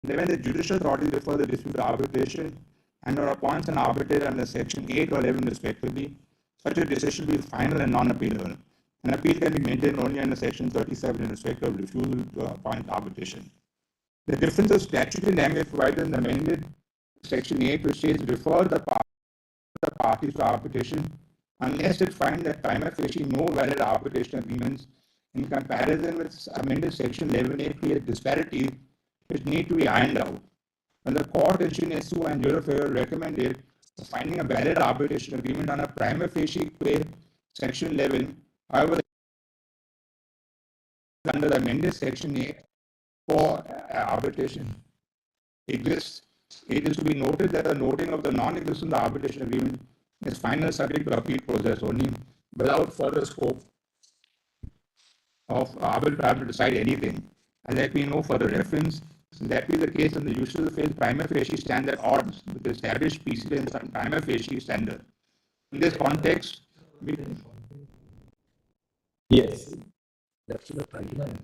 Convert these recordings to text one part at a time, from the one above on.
Then when the judicial authority refers the dispute to arbitration and or appoints an arbitrator under Section 8 or 11 respectively, such a decision will be final and non-appealable. An appeal can be maintained only under Section 37 in respect of refusal to appoint arbitration. The difference of statutory language provided in the amended Section 8, which says refer the parties to arbitration unless it finds that prima facie no valid arbitration agreements in comparison with amended Section 11A create disparities which need to be ironed out. When the court in Shin Su and Eurofero recommended finding a valid arbitration agreement on a prima facie Section 11, however, under the amended Section 8 for arbitration exists, it is to be noted that the noting of the non-existence of the arbitration agreement is final subject to appeal process only without further scope of arbitrator to decide anything, and there be no further reference. That be the case in the usual phase prima facie standard odds with the established precedents on prima facie standard. In this context, yes, that's the timeline.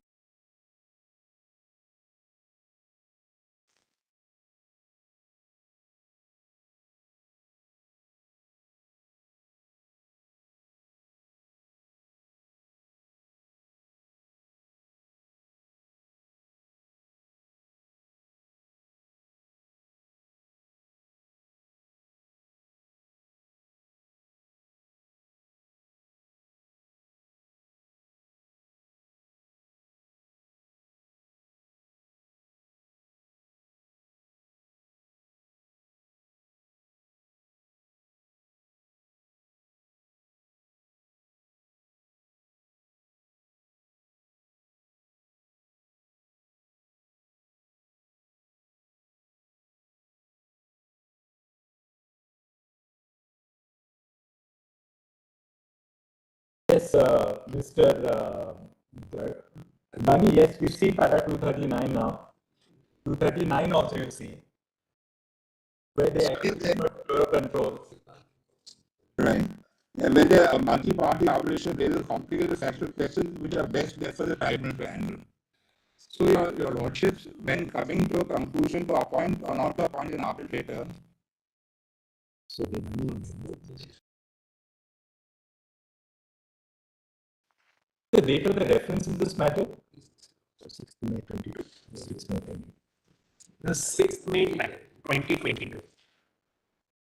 Yes, Mr. Nani, yes, we see para 239 now. 239 also you see, where they actually control. right. And when there are multi-party arbitration, there is a complicated factual questions which are best left for the tribunal to handle. So, your lordships, when coming to a conclusion to appoint or not to appoint an arbitrator, So the date of the reference in this matter? 6th May 22. 6th May 22. The 6th May 2022.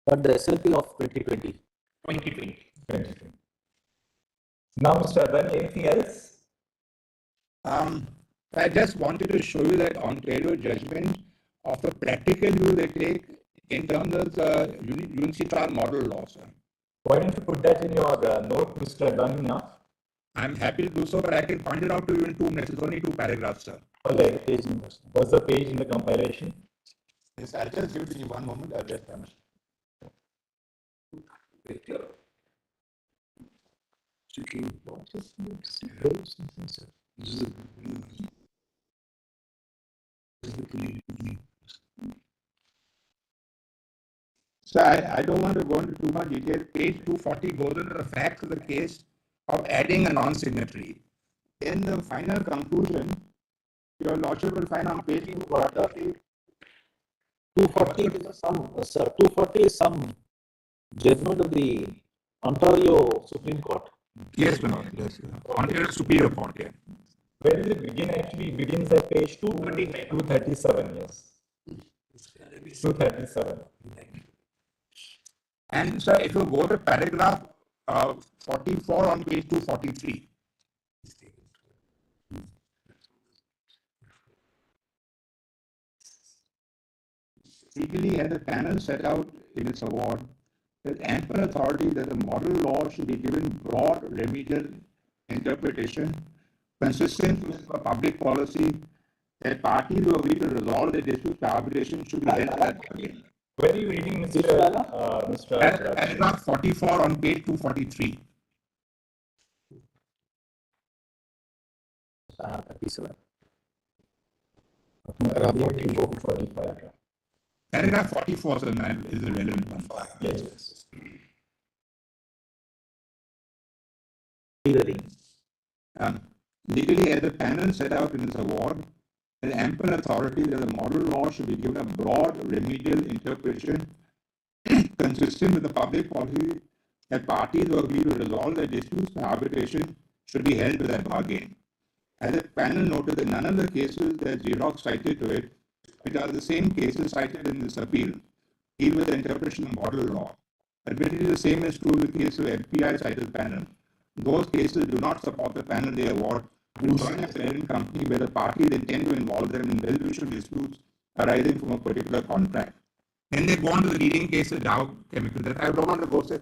But the SLP of 2020. 2020. 2020. Now, Mr. Adani, anything else? I just wanted to show you that Ontario judgment of the practical view they take in terms of the UNCTAR model law, sir. Why don't you put that in your note, Mr. Adani, now? I'm happy to do so, but I can point it out to you in 2 minutes. It's only 2 paragraphs, sir. Okay, what's the page in the compilation? Yes, I'll just give it to you 1 moment. I'll just finish. So I don't want to go into too much detail. Page 240 goes into the facts of the case of adding a non-signatory. In the final conclusion, your lordship will find on page 240. 240 is some, sir, 240 is some judgment of the Ontario Supreme Court. Yes, Lord. Yes. Ontario Superior Court, yeah. Where does it begin? Actually, it begins at page 237, yes. 237. And sir, if you go to paragraph 44 on page 243. Legally, as the panel set out in its award, there's ample authority that the model law should be given broad remedial interpretation consistent with the public policy that parties who agree to resolve the dispute by arbitration should be held accountable. Where are you reading, Mr. Paragraph 44 on page 243. 37. Paragraph 44 is the relevant one. Yes. Legally, as the panel set out in its award, There's ample authority that the model law should be given a broad remedial interpretation consistent with the public policy that parties who agree to resolve their disputes by arbitration should be held to their bargain. As the panel noted that none of the cases that Xerox cited to it, which are the same cases cited in this appeal, deal with the interpretation of model law. Admittedly, the same is true in the case of FPI cited panel. Those cases do not support the panel they award to join a parent company where the parties intend to involve them in resolution disputes arising from a particular contract. Then they go on to the leading case of Dow Chemical that I don't want to go through.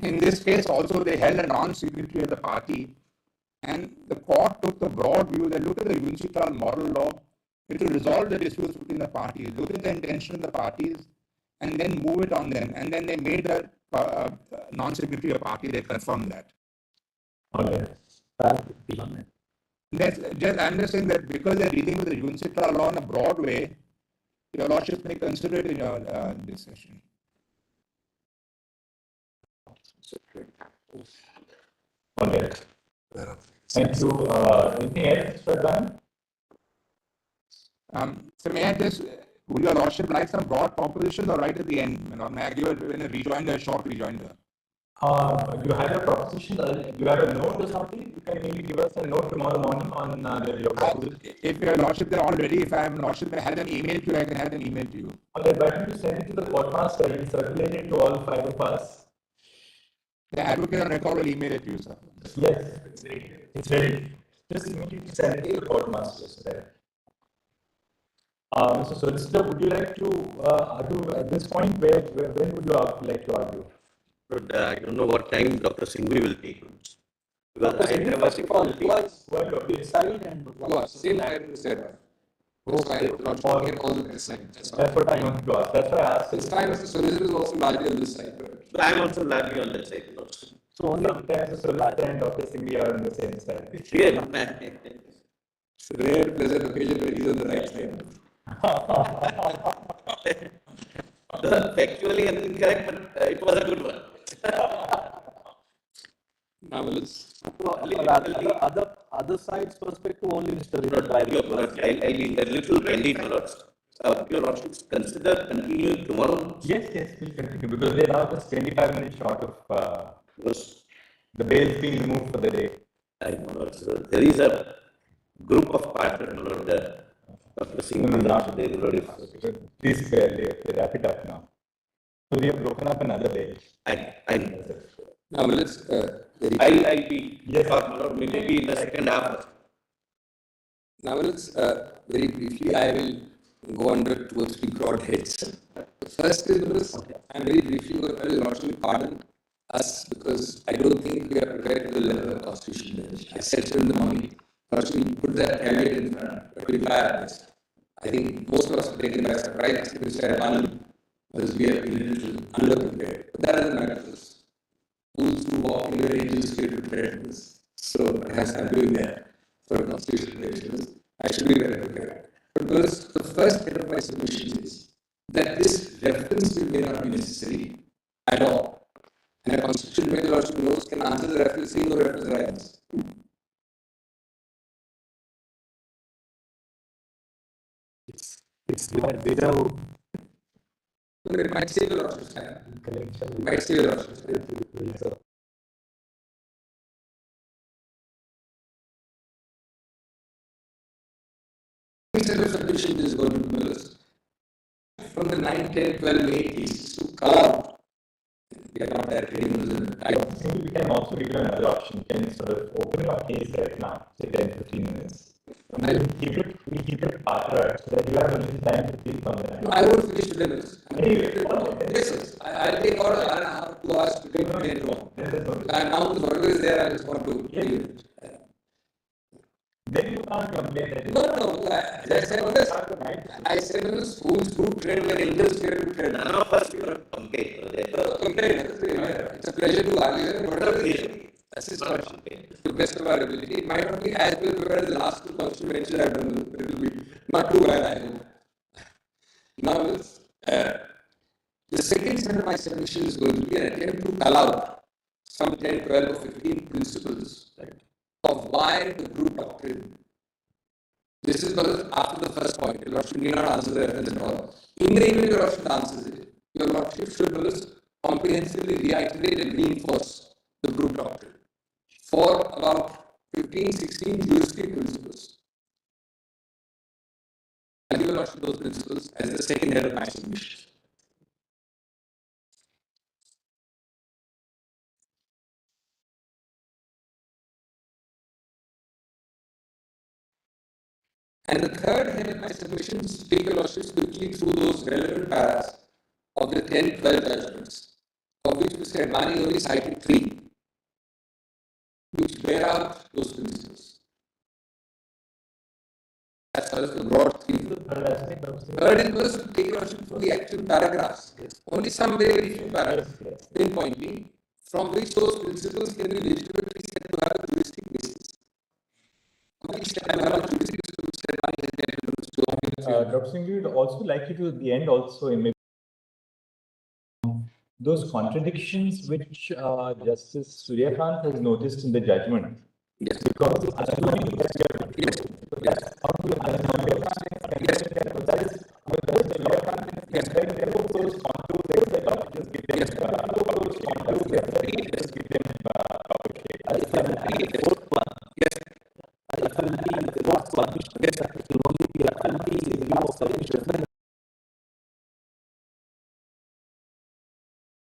In this case, also, they held a non-signatory of the party, and the court took the broad view that look at the municipal model law, it will resolve the disputes between the parties, look at the intention of the parties, and then move it on them. And then they made a non-signatory a party, they confirmed that. Okay. That's just, I'm just saying that because they're dealing with the municipal law in a broad way, your lordship may consider it in your decision. Okay. Thank you. Anything else, Mr. So may I just, would your lordship like some broad propositions or right at the end? May I give a rejoinder, a short rejoinder? You have a proposition, you have a note or something? You can maybe give us a note tomorrow morning on your proposition. If your lordship are all ready, if I have lordship, I have an email to you, I can have an email to you. Okay, why don't you send it to the courtmaster and circulate it to all five of us? The advocate on record will email it to you, sir. Yes, it's ready. Just immediately send it to the courtmaster. Mr. Solicitor, would you like to argue at this point? When would you like to argue? But I don't know what time Dr. Singhvi will take. Because I never first of all, well, decide and same time said. Both sides not talking all the side. That's what I want to ask. That's why I asked. This time, Mr. Solicitor is also largely on this side. but I am also largely on that side. So only sometimes the Solicitor and Dr. Singhvi are on the same side. It's a rare, pleasant occasion where he's on the right side. Actually incorrect, but it was a good one. Now let's. Other side's perspective only Mr. I'll be a little candid, my lords. Your lordships consider continuing tomorrow. Yes, we'll continue because they are now just 25 minutes short of the bail being removed for the day. I know, lords. There is a group of partners, my lord. Dr. Singhvi, Please wrap it up now. So we have broken up another day. I know. Now let's. I'll be maybe in the second half. Now let's very briefly. I will go under 2 or 3 broad heads. The first is this. I'm very briefly going to largely pardon us because I don't think we are prepared to the level of constitutional bench. I said so in the morning. Largely put that caveat in front. But we'll try our best. I think most of us were taken by surprise because we have been underprepared. But that doesn't matter to us. Fools who walk in your angels get preparedness. So perhaps I'm doing that for constitutional elections. I should be very prepared. But the first head of my submission is that this reference may not be necessary at all. And a constitutional bench also knows can answer the reference, see no reference rights. It's like data. It might save a lot of time. It might save a lot of time. Set of submission is going to be from the 9, 10, 12, 8 cases to color. We are not that ready. I think we can also give you another option. We can sort of open up a case right now, say 10, 15 minutes. And we keep it faster so that you have a little time to think on that. No, I won't finish the limits. Anyway, Yes, I'll take all 1.5 to 2 hours to take it long. And now the order is there, I just want to give it. Then you can't complain. No. I said this, fools who trade where angels trade. None of us will complain. It's a pleasure to argue. Whatever it is, that's his question. To the best of our ability. It might not be as well prepared as the last 2 constituencies I've done. It will be not too bad, I hope. Now, the second set of my submission is going to be an attempt to allow some 10, 12, or 15 principles of why the group doctrine This is after the first point. Your Lordship need not answer the reference at all. In the event your Lordship answers it, your Lordship should comprehensively reiterate and reinforce the group doctrine for about 15, 16 juristic principles. I'll give your Lordship those principles as the second head of my submission. And the third head of my submissions, take your Lordships quickly through those relevant paras of the 10, 12 judgments, of which Mr. Advani only cited 3, which bear out those principles. As far as the broad 3. Third is to take your Lordship through the actual paragraphs, only some very few paragraphs, pinpointing, from which those principles can be legitimately said to have a juristic basis. Dr. Singh, we would also like you to, at the end, also in maybe those contradictions which Justice Suryakant has noticed in the judgment. Yes. Because assuming that you are Yes.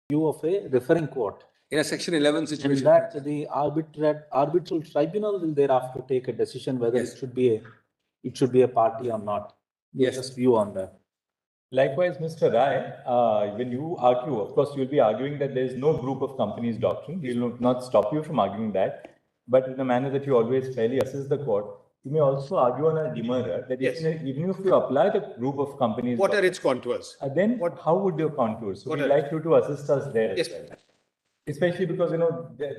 View of a referring court. In a section 11 And situation. that the arbitral tribunal will thereafter take a decision whether Yes. it should be a party or not. Yes. Just view on that. Likewise, Mr. Rai, when you argue, of course, you'll be arguing that there is no group of companies doctrine. We will not stop you from arguing that. But in the manner that you always fairly assist the court, you may also argue on a demurrer that Yes. even if you apply the group of companies, What are its contours? then how would your contours? So What we'd are- like you to assist us there. Yes. As well. Especially because,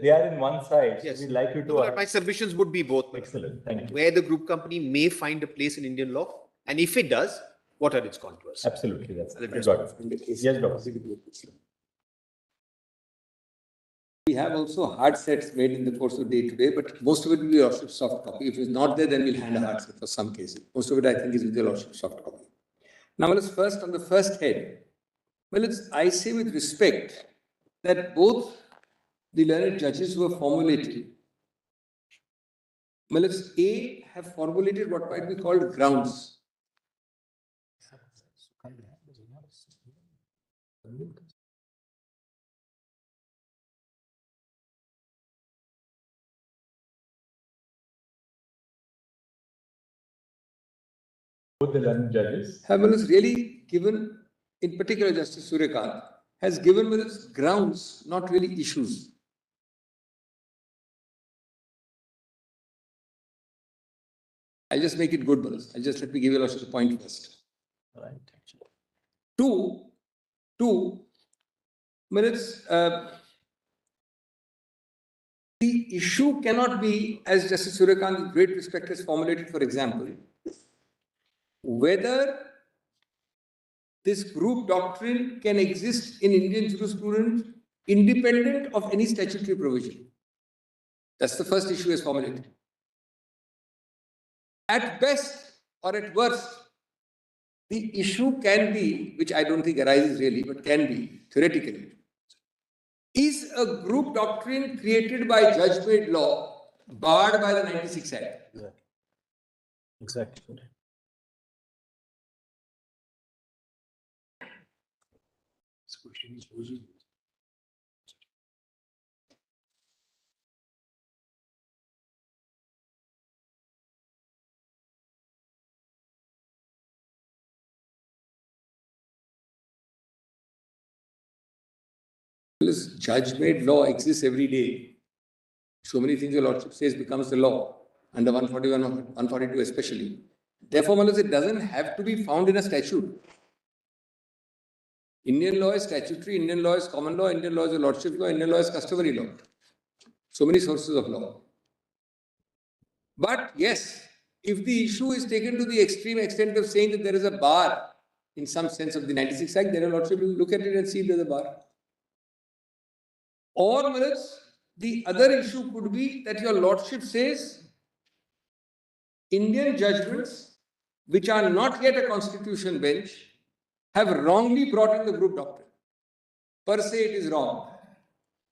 they are in one side. Yes. So we'd like you to. No, but my submissions would be both. Excellent. Thank you. Where the group company may find a place in Indian law, and if it does, what are its contours? Absolutely. That's I'll I address got it. Yes, Doctor. We have also hard sets made in the course of day today, but most of it will be Lordship soft copy. If it's not there, then we'll hand a hard set for some cases. Most of it, I think, is with the Lordship soft copy. Now, let's first on the first head. Well, I say with respect that both the learned judges who have formulated, well, A have formulated what might be called grounds. Both the learned judges. Have really given, in particular Justice Suryakant, has given with its grounds, not really issues. I'll just make it good, brothers. Let me give you a point first. Right. Two minutes. The issue cannot be, as Justice Suryakant with great respect has formulated, for example, whether this group doctrine can exist in Indian jurisprudence independent of any statutory provision. That's the first issue as formulated. At best or at worst, the issue can be, which I don't think arises really, but can be theoretically, is a group doctrine created by judge-made law barred by the 96 Act? Exactly. Judge-made law exists every day. So many things your Lordship says becomes the law, under 141, 142 especially. Therefore, it doesn't have to be found in a statute. Indian law is statutory, Indian law is common law, Indian law is a Lordship law, Indian law is customary law. So many sources of law. But yes, if the issue is taken to the extreme extent of saying that there is a bar in some sense of the 96 Act, then your Lordship will look at it and see if there is a bar. Or the other issue could be that your Lordship says Indian judgments which are not yet a constitution bench, have wrongly brought in the group doctrine. Per se, it is wrong.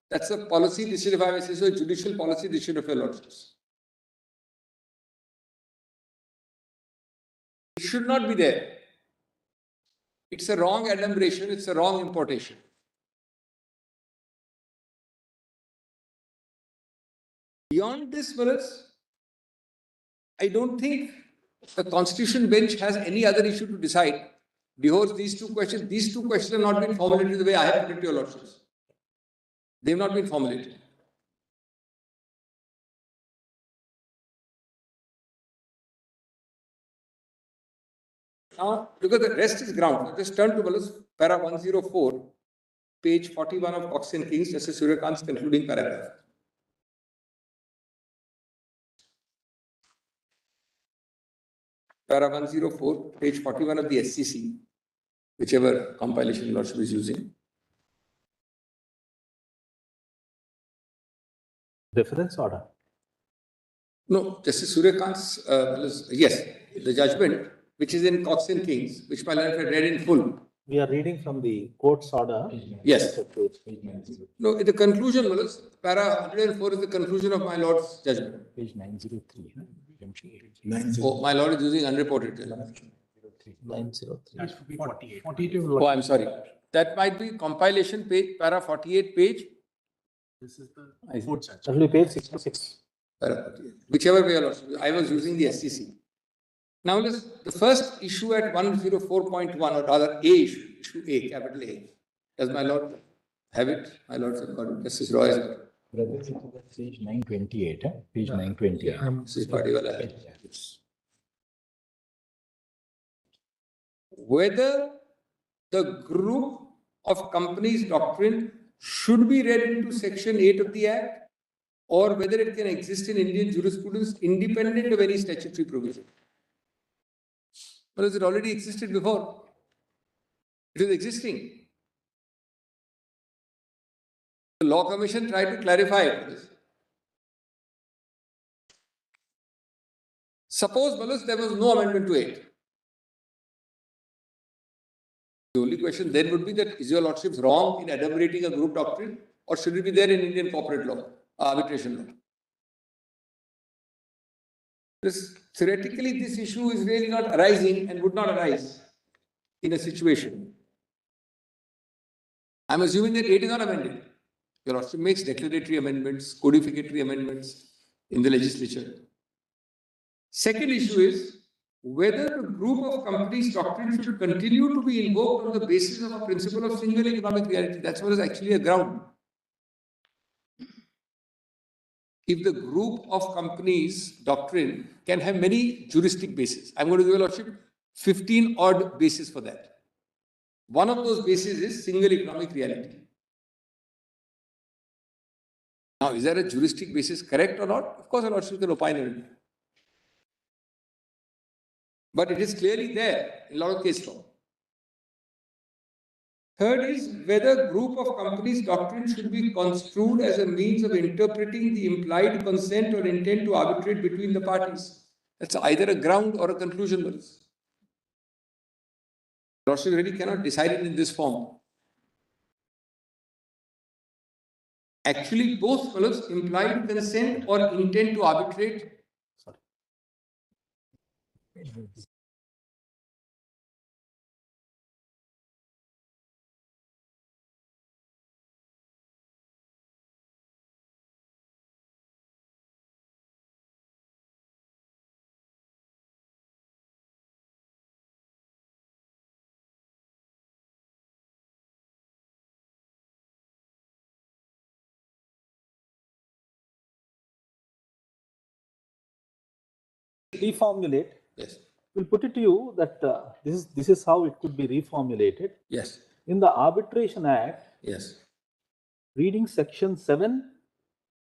That's a policy decision, if I may say so, a judicial policy decision of your lordships. It should not be there. It's a wrong adumbration, it's a wrong importation. Beyond this, Maras, I don't think the constitution bench has any other issue to decide. Behold, these two questions have not been formulated the way I have put it to your lordships. They have not been formulated. Now, because the rest is ground. Just turn to para 104, page 41 of Cox and Kings, Justice Suryakant's concluding paragraph. Para 104, page 41 of the SCC, whichever compilation your lordship is using. Reference order. No, Justice Suryakant's, yes, the judgment, which is in Cox and Kings, which my lord had read in full. We are reading from the court's order. Yes. No, the conclusion, para 104 is the conclusion of my lord's judgment. Page 903. Oh, my lord is using unreported. 903. That should be 48. Oh, I'm sorry. That might be compilation page, para 48 page. This is the fourth judge. That will be page 66. Para 48. Whichever way, I was using the SCC. Now, the first issue at 104.1, or rather A issue A, capital A. Does my lord have it? My lord has got it. Justice Roy has got it. Page 928, page 928. This is particular. Whether the group of companies doctrine should be read into section 8 of the Act, or whether it can exist in Indian jurisprudence independent of any statutory provision. Because it already existed before. It is existing. The Law Commission tried to clarify it. Suppose, there was no amendment to it. The only question then would be that is your lordship wrong in adumbrating a group doctrine, or should it be there in Indian corporate law, arbitration law? Theoretically, this issue is really not arising and would not arise in a situation. I'm assuming that 8 is not amended. Your lordship makes declaratory amendments, codificatory amendments in the legislature. Second issue is whether the group of companies doctrine should continue to be invoked on the basis of a principle of single economic reality. That's what is actually a ground. If the group of companies doctrine can have many juristic bases, I'm going to give your lordship 15 odd bases for that. One of those bases is single economic reality. Now, is there a juristic basis correct or not? Of course, your lordship can opine on it. But it is clearly there in a lot of case law. Third is whether group of companies doctrine should be construed as a means of interpreting the implied consent or intent to arbitrate between the parties. That's either a ground or a conclusion. Lordship really cannot decide it in this form. Actually, both implied consent or intent to arbitrate. Reformulate. Yes. We'll put it to you that this is how it could be reformulated. Yes. In the Arbitration Act, Yes. reading section 7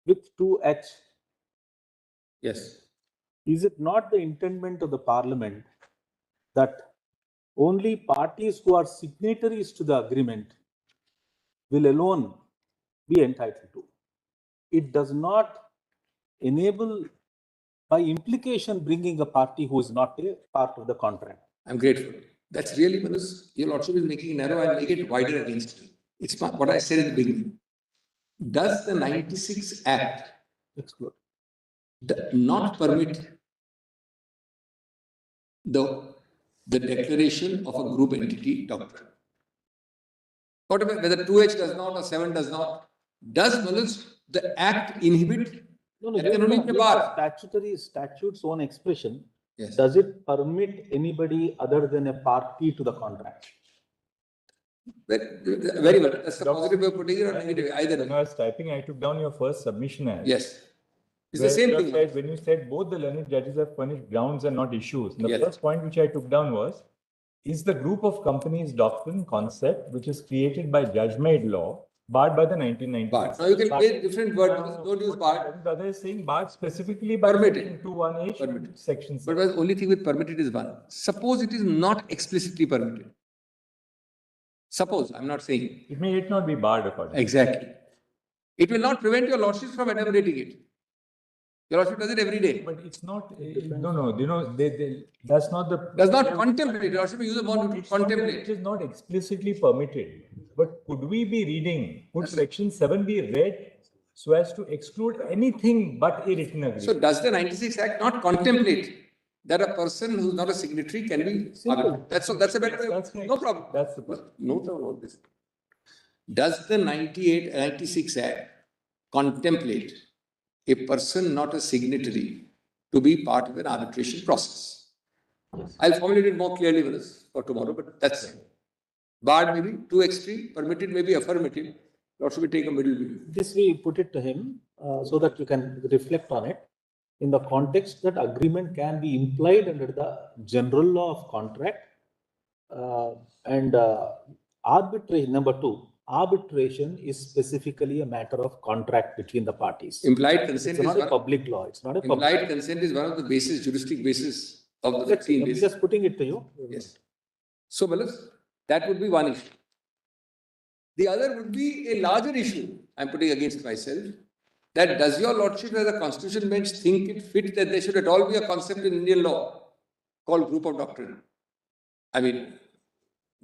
with 2H, Yes. is it not the intendment of the Parliament that only parties who are signatories to the agreement will alone be entitled to? It does not enable by implication bringing a party who is not a part of the contract. I'm grateful. That's really because your Lordship is making it narrow and make it wider against me. It's not what I said in the beginning. Does the 96 Act Exclude. not permit the declaration of a group entity doctrine? Whatever, whether 2H does not or 7 does not, does the Act inhibit? No, That can only be a bar. Statute's own expression. Yes. Does it permit anybody other than a party to the contract? Very well. That's the positive way of putting it or negative way, either When way. I was typing, I took down your first submission as. Yes. It's the same thing. When you said both the learned judges have furnished grounds and not issues. The Yes. first point which I took down was, is the group of companies doctrine concept which is created by judge-made law barred by the 1990s? Bar. Now you can play different words. Don't use bar. The other is saying barred specifically by Permitted. 21H Permitted. section But 6. the only thing with permitted is one. Suppose it is not explicitly permitted. Suppose, I'm not saying. It may not be barred according. Exactly. It will not prevent your Lordship from enumerating it. Your Lordship does it every day. But it's not, no, you know, that's not the. Does not contemplate. Your Lordship use a word to It's not that contemplate. it is not explicitly permitted. But could we be reading, could section 7 be read so as to exclude anything but a written agreement? So does the 96 Act not contemplate that a person who is not a signatory can be? Simple. That's a better way. That's right. No problem. That's the point. Note down all this. Does the 96 Act contemplate a person not a signatory to be part of an arbitration process? I'll formulate it more clearly for tomorrow, but that's it. Barred may be too extreme, permitted may be affirmative, or should we take a middle view? This we put it to him so that you can reflect on it in the context that agreement can be implied under the general law of contract and arbitration. Number 2, arbitration is specifically a matter of contract between the parties. Implied consent It's is not a public law. It's not a public. implied consent is one of the basis, juristic basis of the 15 I'm basis. just putting it to you. Yes. So, Malas, that would be one issue. The other would be a larger issue I'm putting against myself. That does your Lordship as a constitution bench think it fit that there should at all be a concept in Indian law called group of doctrine? I mean,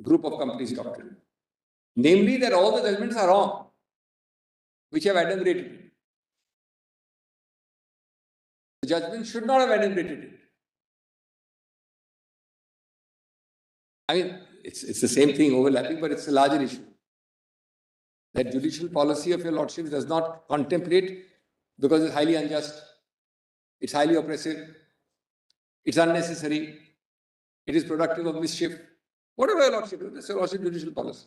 group of companies doctrine. Namely, that all the judgments are wrong, which have adumbrated it. The judgment should not have adumbrated it. I mean, it's the same thing overlapping, but it's a larger issue. That judicial policy of your Lordship does not contemplate because it's highly unjust, it's highly oppressive, it's unnecessary, it is productive of mischief. Whatever your Lordship is, that's your Lordship judicial policy.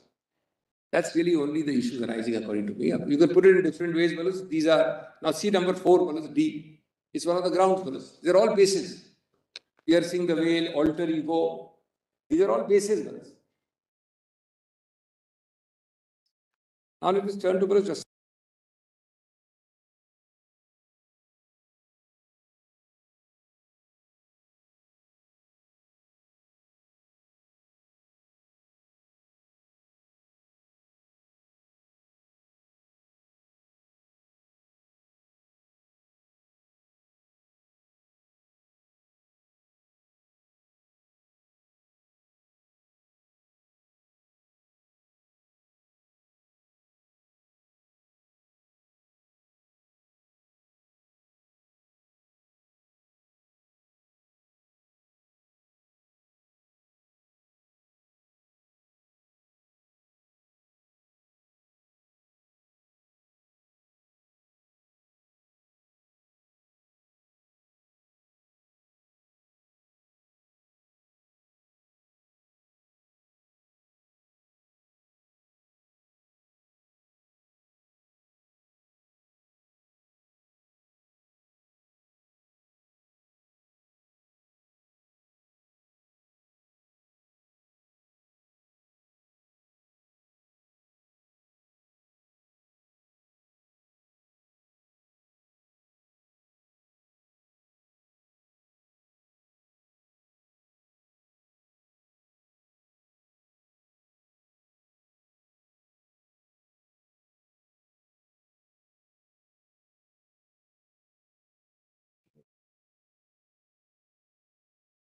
That's really only the issues arising according to me. You can put it in different ways, Balus. These are, now see number 4, Balus, D. It's one of the grounds, Balus. They're all bases. Piercing the veil, alter ego. These are all bases, Balus. Now let us turn to Balus.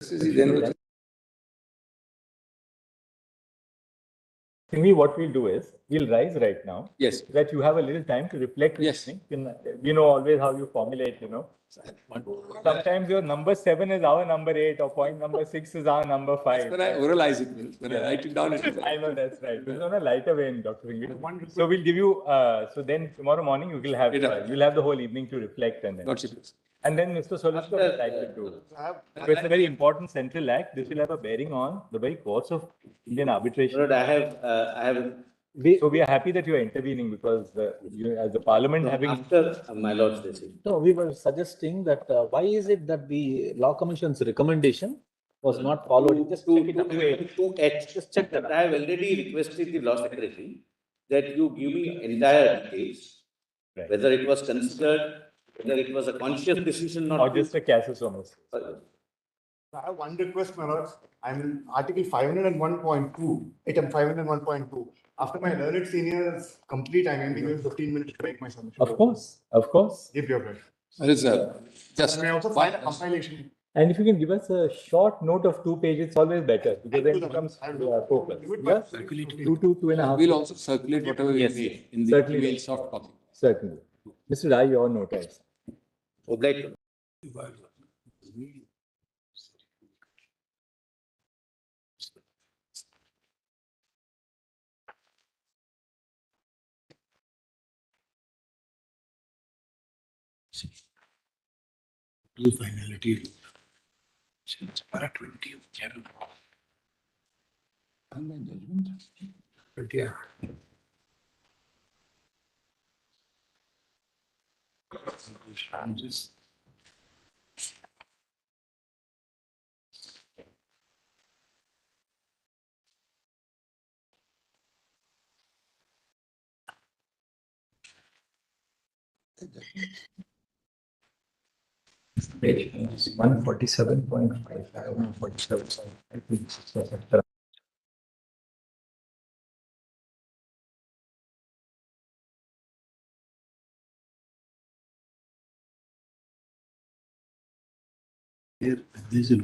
Then Thingy, what we'll do is, we'll rise right now. Yes. So that you have a little time to reflect. Yes. You know always how you formulate, Sometimes your number 7 is our number 8 or point number 6 is our number 5. when I oralize it, when I write it down, I know that's right. It's on a lighter vein, Dr. Singh. So we'll give you, so then tomorrow morning you will have, you'll have the whole evening to reflect and then. Not serious. And then Mr. Solosco will like to do. So it's a very important central act. This will have a bearing on the very course of Indian arbitration. Lord, I have. So we are happy that you are intervening because as the Parliament having. After my Lord's decision. No, we were suggesting that why is it that the Law Commission's recommendation was not followed? Just check it out. Just check that out. I have already requested the Law Secretary that you give me entire details, Right. whether it was considered, whether it was a conscious decision not Or to. just a casus almost. I have one request, my lord. I'm in Article 501.2, item 501.2. After my learned seniors complete, I'm giving 15 minutes to make my submission. Of course. Give your breath. Just And I also find a compilation. And if you can give us a short note of 2 pages, it's always better because then it becomes focus. Yes? 2.5. We'll also circulate whatever we need in the Certainly. email soft copy. Certainly. Mr. Rai, your note is. Obliged. Blue finality. It's para 20. Judgment. 20. Just Page 147.5. 147. here, this is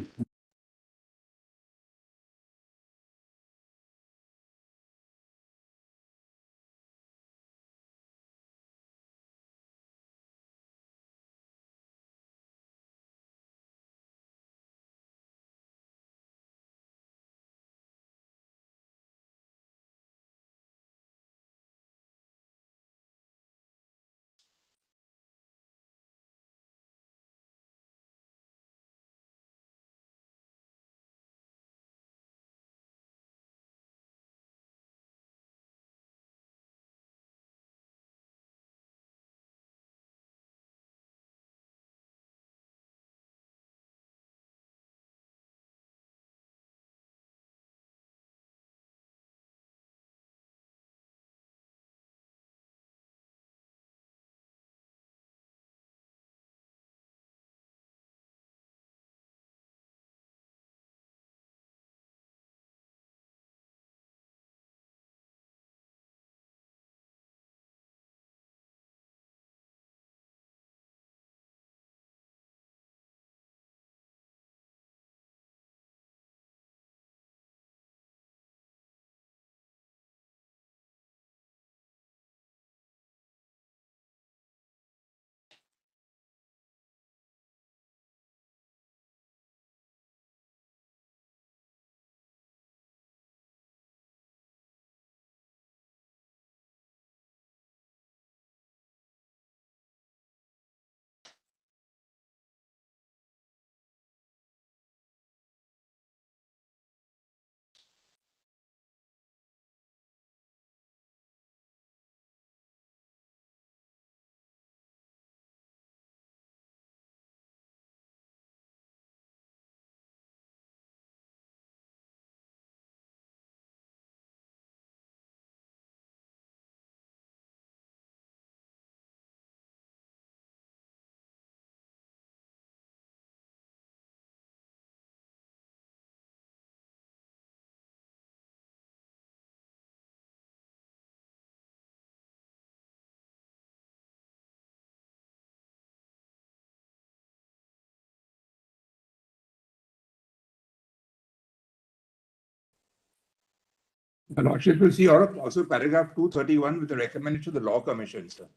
The Lordship will see also paragraph 231 with the recommendation to the Law Commission, sir.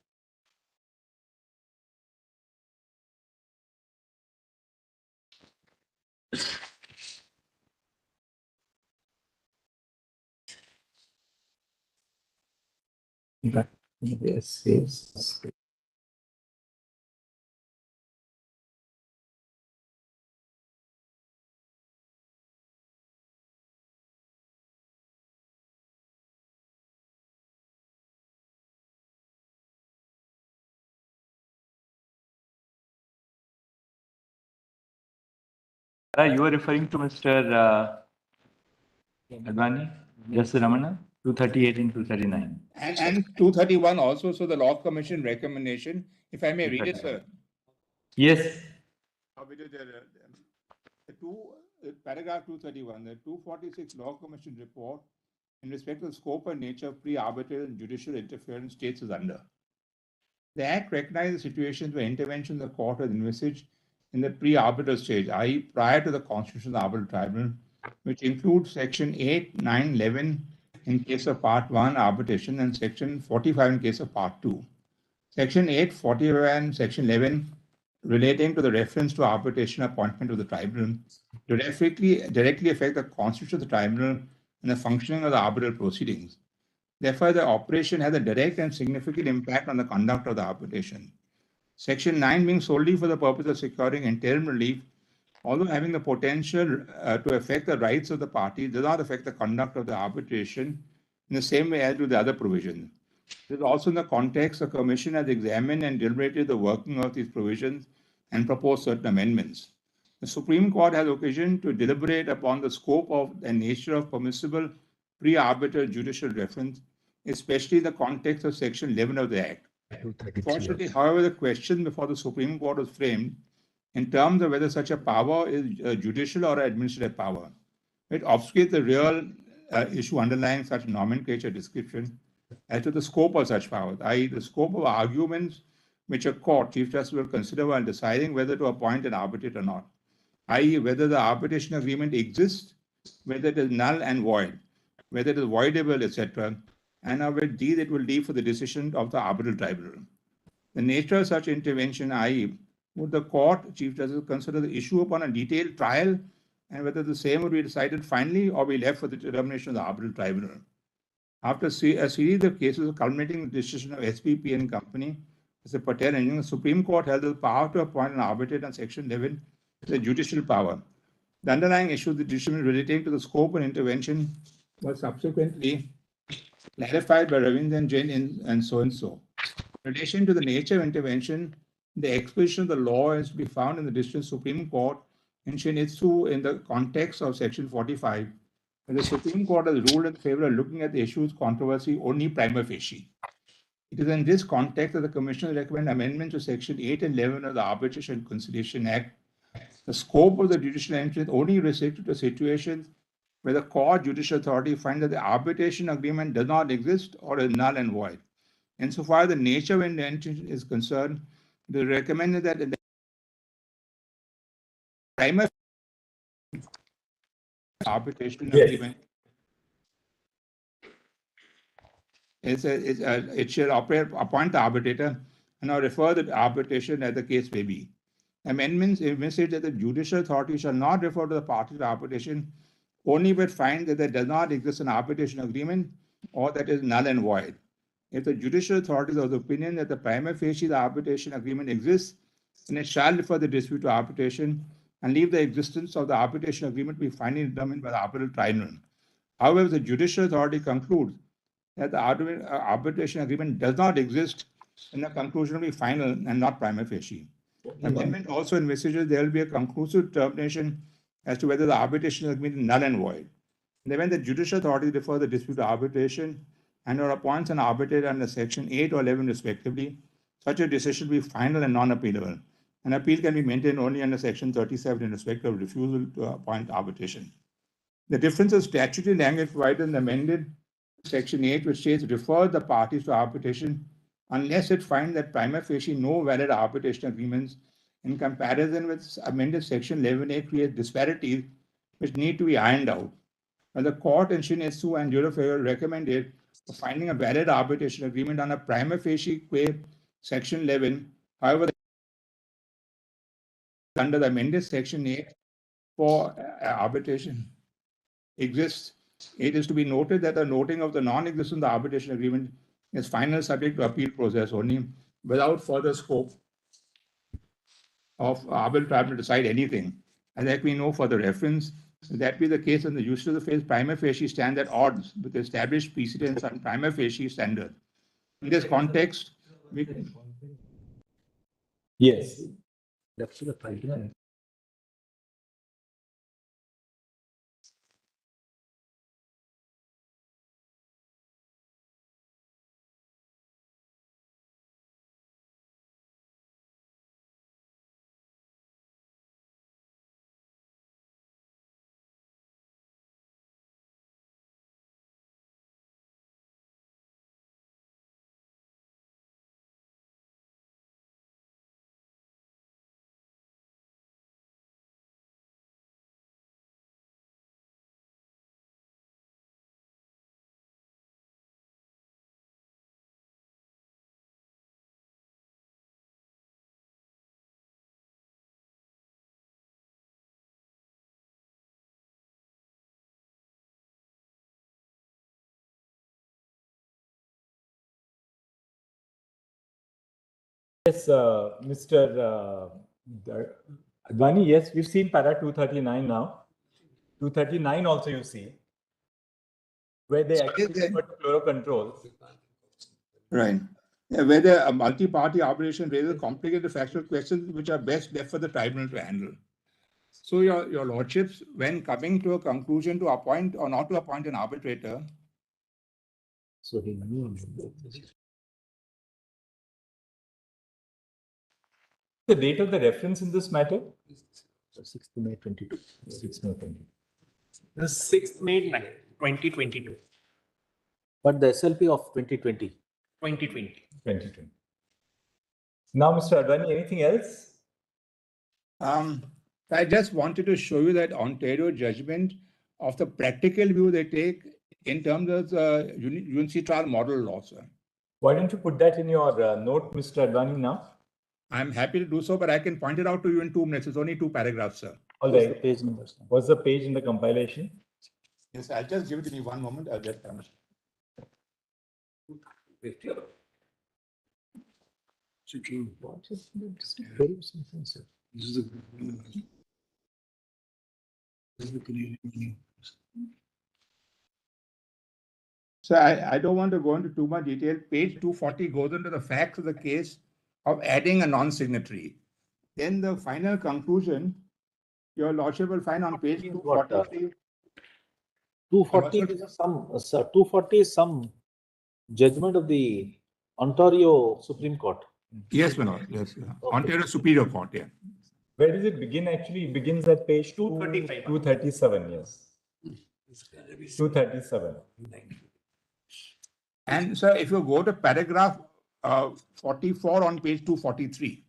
Yes. You are referring to Mr. Advani, Justice Ramana, 238 and 239. And 231 also, so the Law Commission recommendation, if I may read it, sir. Yes. Paragraph 231, the 246 Law Commission report in respect to the scope and nature of pre-arbitral and judicial interference states as under. The Act recognizes situations where intervention of the court is envisaged in the pre-arbitral stage, i.e. prior to the constitution of the arbitral tribunal, which includes section 8, 9, 11 in case of part 1 arbitration and section 45 in case of part 2. Section 8, 45 and section 11 relating to the reference to arbitration appointment of the tribunal directly affect the constitution of the tribunal and the functioning of the arbitral proceedings. Therefore, the operation has a direct and significant impact on the conduct of the arbitration. Section 9 being solely for the purpose of securing interim relief, although having the potential to affect the rights of the party, does not affect the conduct of the arbitration in the same way as do the other provisions. This is also in the context the Commission has examined and deliberated the working of these provisions and proposed certain amendments. The Supreme Court has occasion to deliberate upon the scope of and nature of permissible pre-arbitral judicial reference, especially in the context of Section 11 of the Act. Fortunately, however, the question before the Supreme Court was framed in terms of whether such a power is a judicial or an administrative power. It obfuscates the real issue underlying such nomenclature description as to the scope of such powers, i.e. the scope of arguments which a court, Chief Justice, will consider while deciding whether to appoint an arbitrator or not, i.e. whether the arbitration agreement exists, whether it is null and void, whether it is voidable, etc., and of which these it will leave for the decision of the arbitral tribunal. The nature of such intervention, i.e., would the court, Chief Justice, consider the issue upon a detailed trial and whether the same would be decided finally or be left for the determination of the arbitral tribunal. After a series of cases culminating in the decision of SPP and Company, Mr. Patel, and the Supreme Court held the power to appoint an arbitrator on Section 11 is a judicial power. The underlying issue of the decision relating to the scope and intervention was subsequently clarified by Ravindran Jain and so and so. In relation to the nature of intervention, the exposition of the law is to be found in the District Supreme Court in Shinitsu in the context of Section 45, where the Supreme Court has ruled in favor of looking at the issue's controversy only prima facie. It is in this context that the Commission recommends amendments to Section 8 and 11 of the Arbitration and Conciliation Act. The scope of the judicial entry is only restricted to situations where the court judicial authority finds that the arbitration agreement does not exist or is null and void. Insofar as the nature of intervention is concerned, it is recommended that in the prima arbitration agreement it shall appoint the arbitrator and or refer the arbitration as the case may be. Amendments envisage that the judicial authority shall not refer to the party to arbitration only if it finds that there does not exist an arbitration agreement or that is null and void. If the judicial authority is of the opinion that the prima facie the arbitration agreement exists, then it shall refer the dispute to arbitration and leave the existence of the arbitration agreement to be finally determined by the arbitral tribunal. However, if the judicial authority concludes that the arbitration agreement does not exist, then the conclusion will be final and not prima facie. The amendment also envisages there will be a conclusive determination as to whether the arbitration agreement is null and void. In the event the judicial authority refers the dispute to arbitration and or appoints an arbitrator under Section 8 or 11 respectively, such a decision will be final and non-appealable. An appeal can be maintained only under Section 37 in respect of refusal to appoint arbitration. The difference of statutory language provided in the amended Section 8, which states refer the parties to arbitration unless it finds that prima facie no valid arbitration agreements, in comparison with amended Section 11A, creates disparities which need to be ironed out. When the court in Shin Etsu and Jurafeo recommended for finding a valid arbitration agreement on a prima facie qua Section 11, however, under the amended Section 8 for arbitration exists, it is to be noted that the noting of the non-existence of the arbitration agreement is final subject to appeal process only without further scope of arbitral tribunal to decide anything. And there can be no further reference. If that be the case, and the use of the phrase prima facie stand at odds with the established precedents on prima facie standard. In this context, we can. Yes. Yes, Mr. Advani, yes, we've seen para 239 now. 239 also you see, where they actually put fluoro controls. Right. Yeah, whether a multi-party arbitration raises complicated factual questions which are best left for the tribunal to handle. So, your lordships, when coming to a conclusion to appoint or not to appoint an arbitrator, So he knew. The date of the reference in this matter? 6th May 22. 6th May 22. The 6th May 2022. But the SLP of 2020. 2020. Now, Mr. Advani, anything else? I just wanted to show you that Ontario judgment of the practical view they take in terms of the UNC trial model law, sir. Why don't you put that in your note, Mr. Advani, now? I'm happy to do so, but I can point it out to you in 2 minutes. It's only 2 paragraphs, sir. All What's right. the page numbers? What's the page in the compilation? Yes, I'll just give it to me 1 moment. I'll get permission. So I don't want to go into too much detail. Page 240 goes into the facts of the case of adding a non-signatory. Then the final conclusion, your lordship will find on page 240. 240 is some, sir, 240 is some judgment of the Ontario Supreme Court. Yes, my lord. Yes. Yeah. Ontario Superior Court, yeah. Where does it begin actually? It begins at page 235. 237, yes. 237. And sir, if you go to paragraph 44 on page 243.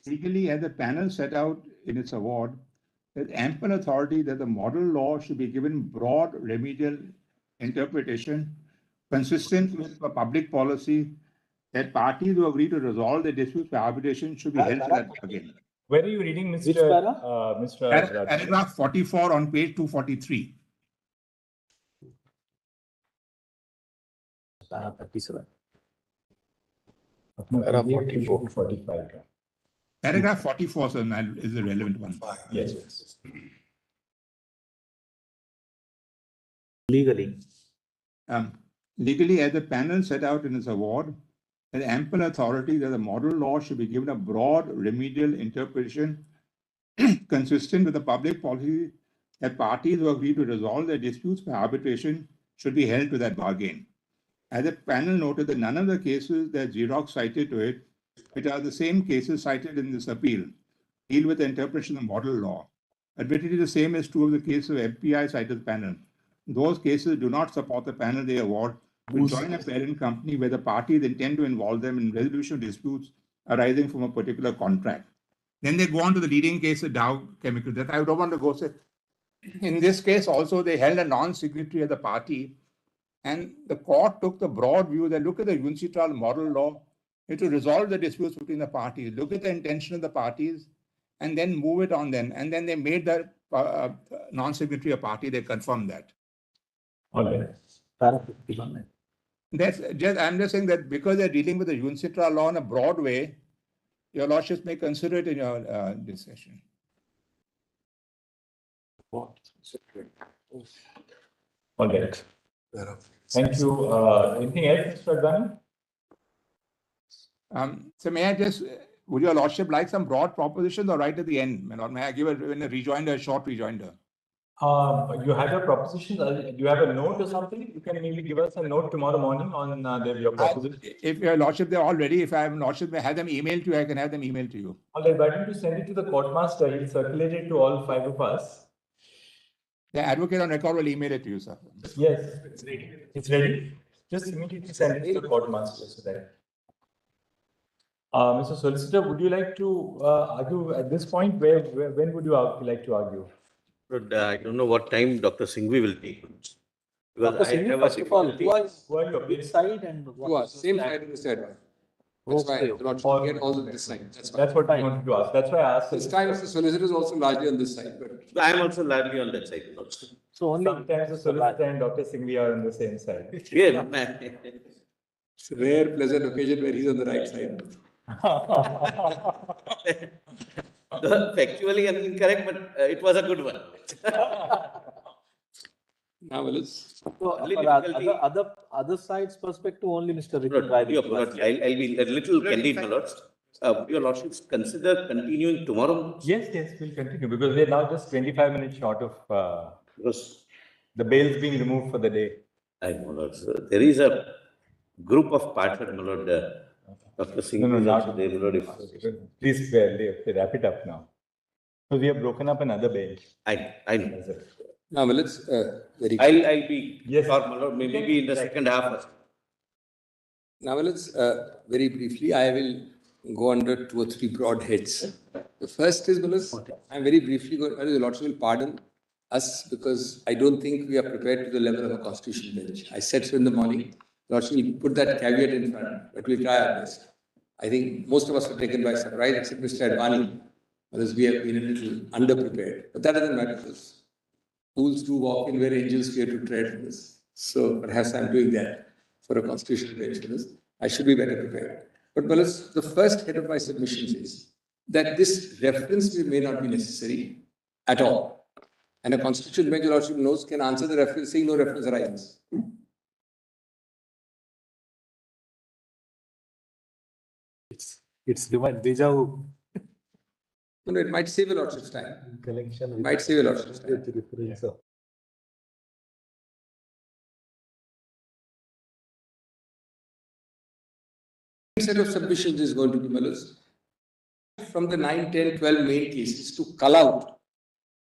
Legally, as the panel set out in its award, there's ample authority that the model law should be given broad remedial interpretation consistent with the public policy that parties who agree to resolve the disputes by arbitration should be held to that bargain. Where are you reading, Mr. Which para? Mr. Paragraph 44 on page 243. Para 37. Para 44. 45. Paragraph 44 sir, is the relevant one. Yes. Legally. Legally, as the panel set out in its award, there's ample authority that the model law should be given a broad remedial interpretation consistent with the public policy that parties who agree to resolve their disputes by arbitration should be held to that bargain. As the panel noted that none of the cases that Xerox cited to it, which are the same cases cited in this appeal, deal with the interpretation of model law. Admittedly, the same is true of the case of MPI cited panel. Those cases do not support the panel they award to join a parent company where the parties intend to involve them in resolution of disputes arising from a particular contract. Then they go on to the leading case of Dow Chemical. That I don't want to go say. In this case also, they held a non-signatory as the party, and the court took the broad view that look at the UNCITRAL model law, to resolve the disputes between the parties, look at the intention of the parties, and then move it on then. And then they made the non-signatory a party, they confirmed that. Okay. That's just, I'm just saying that because they're dealing with the UNCITRAL law in a broad way, your lordships may consider it in your discussion. All right. Thank you. Anything else, Mr. Advani? So may I just, would your lordship like some broad propositions or right at the end? May I give a rejoinder, a short rejoinder? You have your propositions. Do you have a note or something? You can maybe give us a note tomorrow morning on your proposition. If your lordship, they're all ready. If I have lordship, may have them emailed to you, I can have them emailed to you. All right, why don't you send it to the courtmaster? He'll circulate it to all 5 of us. The advocate on record will email it to you, sir. Yes, it's ready. It's ready. Just immediately send it to the courtmaster. So that. Mr. Solicitor, would you like to argue at this point? When would you like to argue? But I don't know what time Dr. Singhvi will take. Because Dr. Singh, first of all, who are your Which side and what is the Same plan? side as the side. That's why the Lord should get all of this side. That's why. That's what I wanted to ask. That's why I asked. This time the solicitor is also largely on this side, but I am also largely on that side also. So only Sometimes the solicitor and Dr. Singhvi are on the same side. Yeah. it's a rare, pleasant occasion where he's on the right side. Factually incorrect, but it was a good one. Now, let's. so, Only for other side's perspective, only Mr. Rikin Rai. I'll be a little candid, my lords. Your lordships consider continuing tomorrow? Yes, we'll continue because we're now just 25 minutes short of Because the bails being removed for the day. I know, lords. There is a group of partners, my lord. Dr. Singh is also there, my lord. Please wrap it up now. So we have broken up another bench. I know. Now, let's very. I'll be Yes. short, my lord, maybe in the second half. Now, let's very briefly. I will go under 2 or 3 broad heads. The first is, I'm very briefly going. The Lordship will pardon us because I don't think we are prepared to the level of a constitutional bench. I said so in the morning. Lordship will put that caveat in front, but we'll try our best. I think most of us were taken by surprise, except Mr. Advani, because we have been a little underprepared. But that doesn't matter because fools do walk in where angels fear to tread. So perhaps I'm doing that for a constitutional bench. I should be better prepared. But the first head of my submissions is that this reference may not be necessary at all. And a constitutional bench, Lordship knows, can answer the reference saying no reference arises. It's deja vu. No, it might save a Lordship's time. Collection. It might save a Lordship's time. Set of submissions is going to be from the 9, 10, 12 main cases to cull out.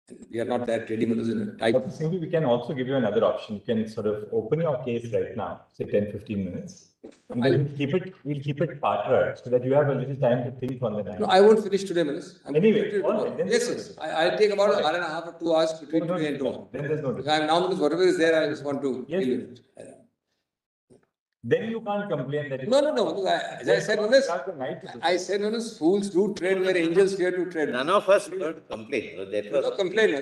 And we are not that ready in a type. Dr. Singhvi, we can also give you another option. You can sort of open your case right now, say 10, 15 minutes. And then we'll keep it partner so that you have a little time to think on the night. No, I won't finish today, Manas. Anyway, all right, yes. I'll take about an hour and a half or 2 hours between today and tomorrow. Then there's no I'm now, whatever is there, I just want to Yes. deal with it. Then you can't complain that. No. As I said, I said, fools do tread where angels fear to tread. None of us will complain. That was No complain.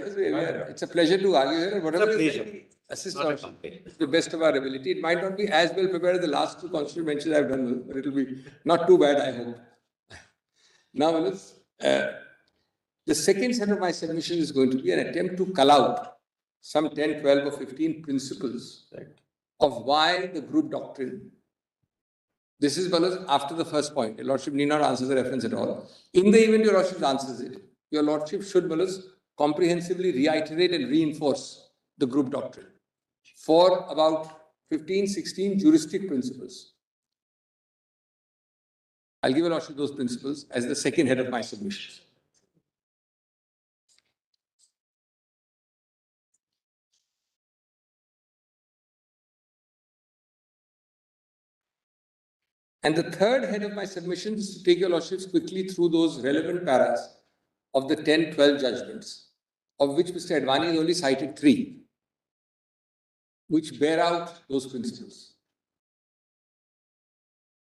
It's a pleasure to argue here. Whatever It's a is pleasure. there, assist Not a us complaint. to the best of our ability. It might not be as well prepared as the last 2 constitutional benches I've done, but it will be not too bad, I hope. Now, the second set of my submission is going to be an attempt to cull out some 10, 12 or 15 principles of why the group doctrine. This is after the first point. Your Lordship need not answer the reference at all. In the event your Lordship answers it, your Lordship should comprehensively reiterate and reinforce the group doctrine for about 15, 16 juristic principles. I'll give your Lordship those principles as the second head of my submissions. And the third head of my submission is to take your lordships quickly through those relevant paras of the 10, 12 judgments, of which Mr. Advani has only cited 3, which bear out those principles.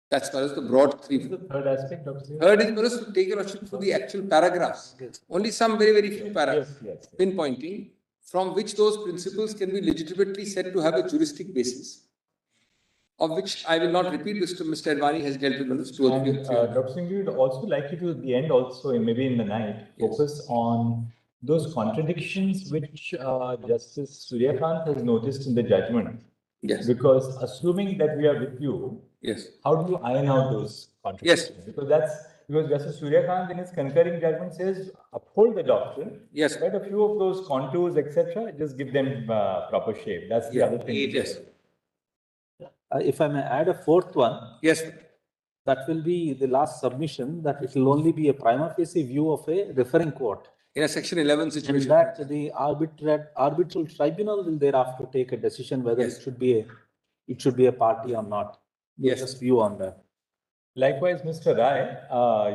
That's far as the broad 3. The third aspect of the Third is for us to take your lordship through the actual paragraphs. Only some very, very few paragraphs, Yes. pinpointing from which those principles can be legitimately said to have a juristic basis, of which I will not repeat. Mr. Advani has dealt with those 2 or 3. And Dr. Singh, we would also like you to, at the end also, maybe in the night, focus on those contradictions which Justice Suryakant has noticed in the judgment. Yes. Because assuming that we are with you, Yes. how do you iron out those contradictions? Yes. Because Justice Suryakant in his concurring judgment says uphold the doctrine. Yes. But a few of those contours, etc., just give them proper shape. That's the other thing. Yes. If I may add a fourth one. Yes. That will be the last submission, that it will only be a prima facie view of a referring court. In a section 11 And situation. that the arbitral tribunal will thereafter take a decision whether Yes. it should be a party or not. Yes. Just view on that. Likewise, Mr. Rai,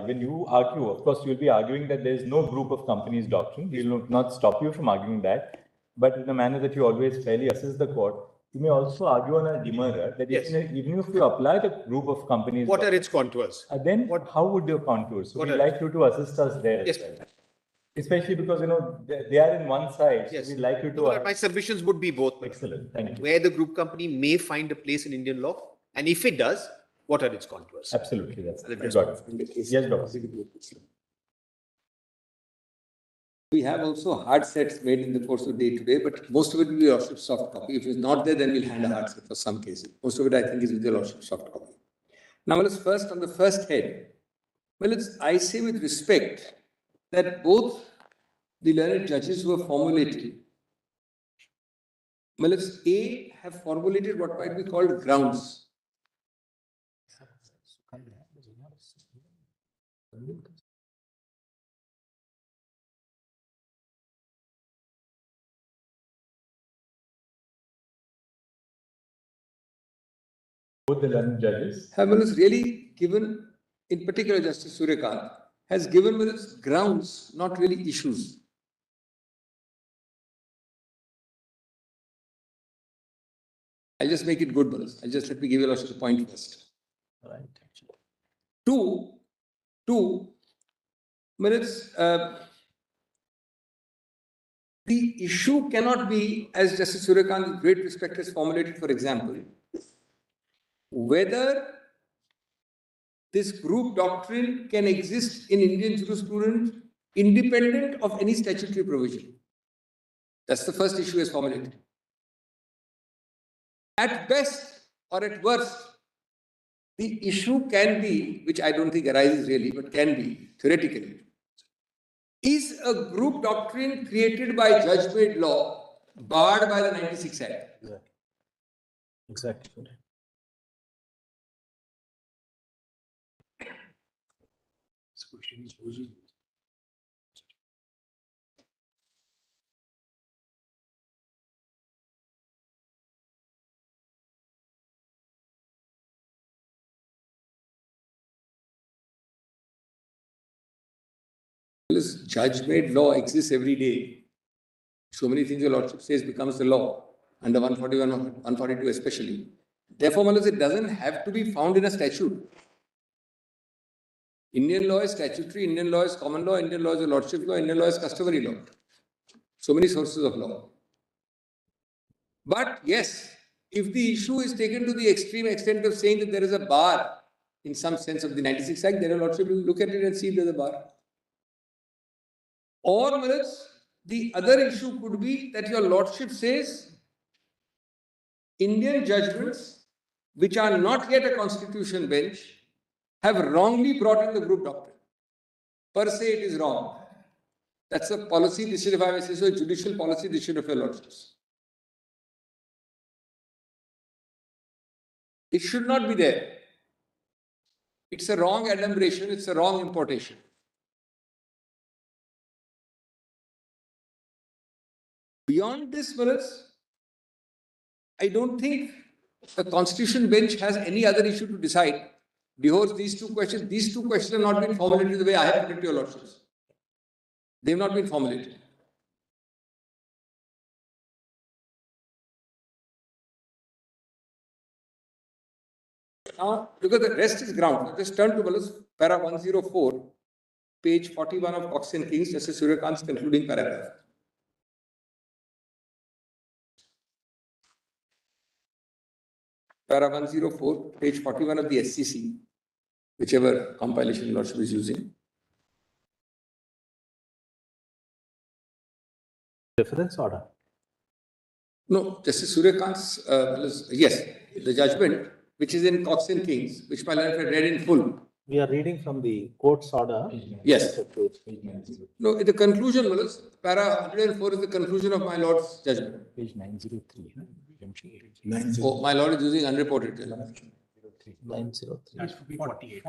when you argue, of course, you'll be arguing that there is no group of companies doctrine. We will not stop you from arguing that. But in the manner that you always fairly assist the court, you may also argue on a demurrer that Yes. even if you apply the group of companies, What are its contours? then how would your contours? So What we'd are- like you to assist us there. Yes. As well. Especially because, they are in one side. Yes. So we'd like you No, to. my submissions would be both. Excellent. Thank you. Where the group company may find a place in Indian law, and if it does, what are its contours? Absolutely. That's That's I got it. Yes, Doctor. We have also hard sets made in the course of day to day, but most of it will be lordship soft copy. If it's not there, then we'll hand a hard set for some cases. Most of it, I think, is with the lordship soft copy. Now, let's first on the first head. Well, I say with respect that both the learned judges who have formulated, well, A have formulated what might be called grounds. Both the learned judges. Have really given, in particular Justice Suryakant, has given grounds, not really issues. I'll just make it good, Manas. Let me give you a point first. Right. Two minutes. The issue cannot be, as Justice Suryakant with great respect has formulated, for example, whether this group doctrine can exist in Indian jurisprudence independent of any statutory provision. That's the first issue as formulated. At best or at worst, the issue can be, which I don't think arises really, but can be theoretically, is a group doctrine created by judge-made law barred by the 96 Act? Exactly. Judge-made law exists every day. So many things your lordship says becomes the law, under 141, 142 especially. Therefore, it doesn't have to be found in a statute. Indian law is statutory, Indian law is common law, Indian law is a lordship law, Indian law is customary law. So many sources of law. But yes, if the issue is taken to the extreme extent of saying that there is a bar in some sense of the 96 Act, then a lordship will look at it and see if there's a bar. Or the other issue could be that your lordship says Indian judgments, which are not yet a constitution bench, have wrongly brought in the group doctrine. Per se, it is wrong. That's a policy decision, if I may say so, a judicial policy decision of your lordships. It should not be there. It's a wrong adumbration, it's a wrong importation. Beyond this, I don't think the constitution bench has any other issue to decide, dehors these two questions. These two questions have not been formulated the way I have put it to your lordships. They have not been formulated. Now, because the rest is ground, just turn to para 104, page 41 of Cox and Kings, Justice Suryakant's concluding paragraph. Para 104, page 41 of the SCC, whichever compilation lordship is using. Reference order. No, Justice Suryakant's, yes, the judgment, which is in Cox and Kings, which my lord had read in full. We are reading from the court's order. Yes. No, the conclusion was, para 104 is the conclusion of my lord's judgment. Page 903. Oh, my lord is using unreported. 903.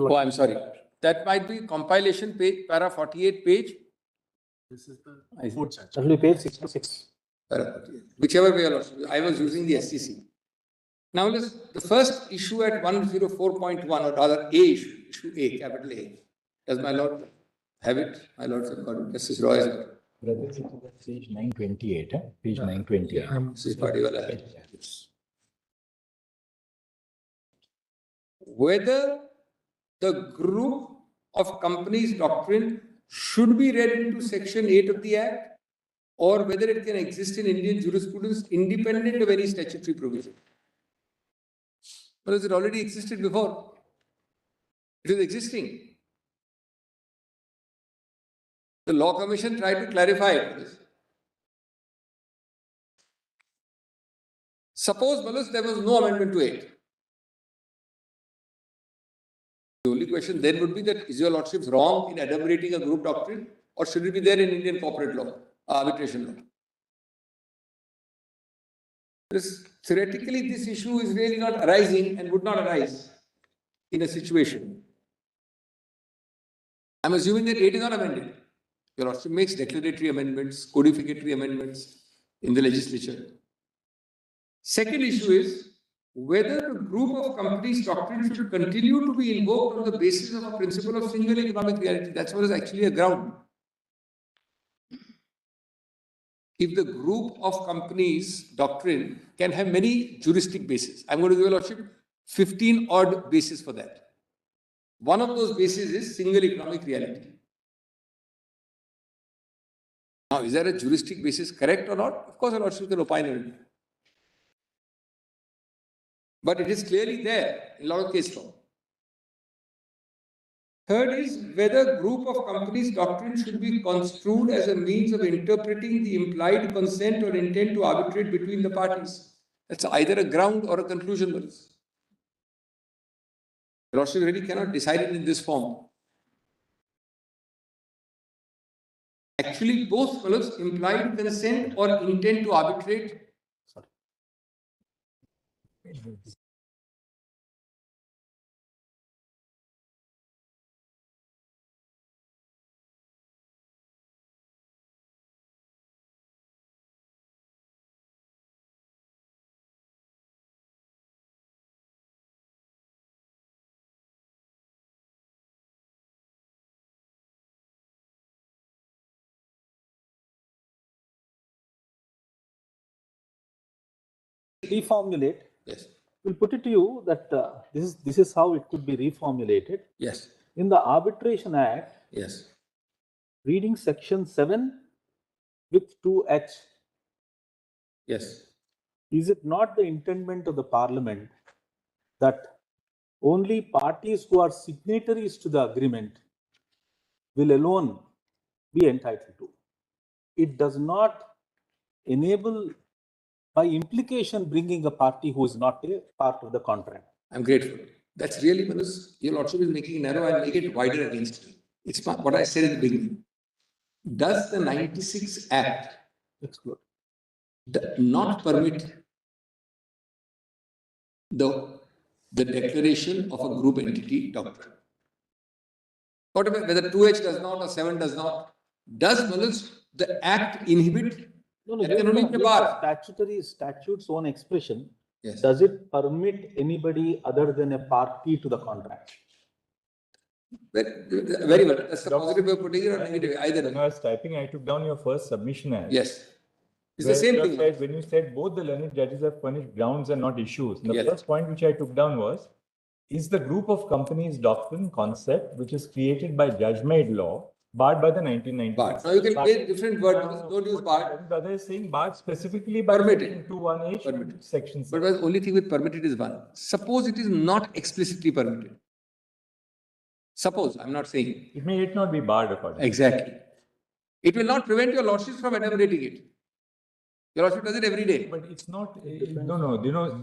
Oh, I'm sorry. That might be compilation page, para 48 page. This is the court judge. That will be page 66. Para 48. Whichever way, I was using the SCC. Now, the first issue at 104.1, or rather A issue A, capital A. Does my lord have it? My lord has got it. Justice Roy has got it. Page 928. Page 928. This is particular. Whether the group of companies doctrine should be read into Section 8 of the Act, or whether it can exist in Indian jurisprudence independent of any statutory provision. Because it already existed before. It is existing. The Law Commission tried to clarify it. Suppose, there was no amendment to it. The only question then would be that is your lordship wrong in adumbrating a group doctrine, or should it be there in Indian corporate law, arbitration law? Theoretically, this issue is really not arising and would not arise in a situation. I'm assuming that 8 is not amended. Your lordship makes declaratory amendments, codificatory amendments in the legislature. Second issue is whether the group of companies doctrine should continue to be invoked on the basis of a principle of single economic reality. That's what is actually a ground. If the group of companies doctrine can have many juristic bases, I'm going to give your lordship 15 odd bases for that. One of those bases is single economic reality. Now, is there a juristic basis correct or not? Of course, your lordship can opine on it. But it is clearly there in a lot of case law. Third is whether group of companies doctrine should be construed as a means of interpreting the implied consent or intent to arbitrate between the parties. That's either a ground or a conclusion. The lordship really cannot decide it in this form. Actually, both fellows implied consent or intent to arbitrate. Reformulate. Yes. We'll put it to you that this is how it could be reformulated. Yes. In the Arbitration Act, Yes. reading section 7 with 2H, Yes. is it not the intendment of the Parliament that only parties who are signatories to the agreement will alone be entitled to? It does not enable, by implication, bringing a party who is not a part of the contract. I'm grateful. That's really, your lordship is making it narrow and make it wider against me. It's what I said in the beginning. Does the 96 Act not permit the declaration of a group entity doctrine? Whatever, whether 2H does not or 7 does not, does the Act inhibit? No, statutes own expression. Yes. does it permit anybody other than a party to the contract? Very well. That's the positive way of putting it or negative way, either When I way. was typing, I took down your first submission as. Yes. It's Where the same you thing. said, when you said both the learned judges have furnished grounds and not issues. And the Yes. first point which I took down was, is the group of companies doctrine concept which is created by judge-made law barred by the 1990 But now you can play different words. Don't use barred. The other is saying barred specifically by Permitted. 218 Permitted. section But 6. the only thing with permitted is one. Suppose it is not explicitly permitted. Suppose, I'm not saying. It may not be barred according. Exactly. It will not prevent your lordship from enumerating it. Your lordship does it every day. But it's not, no, you know,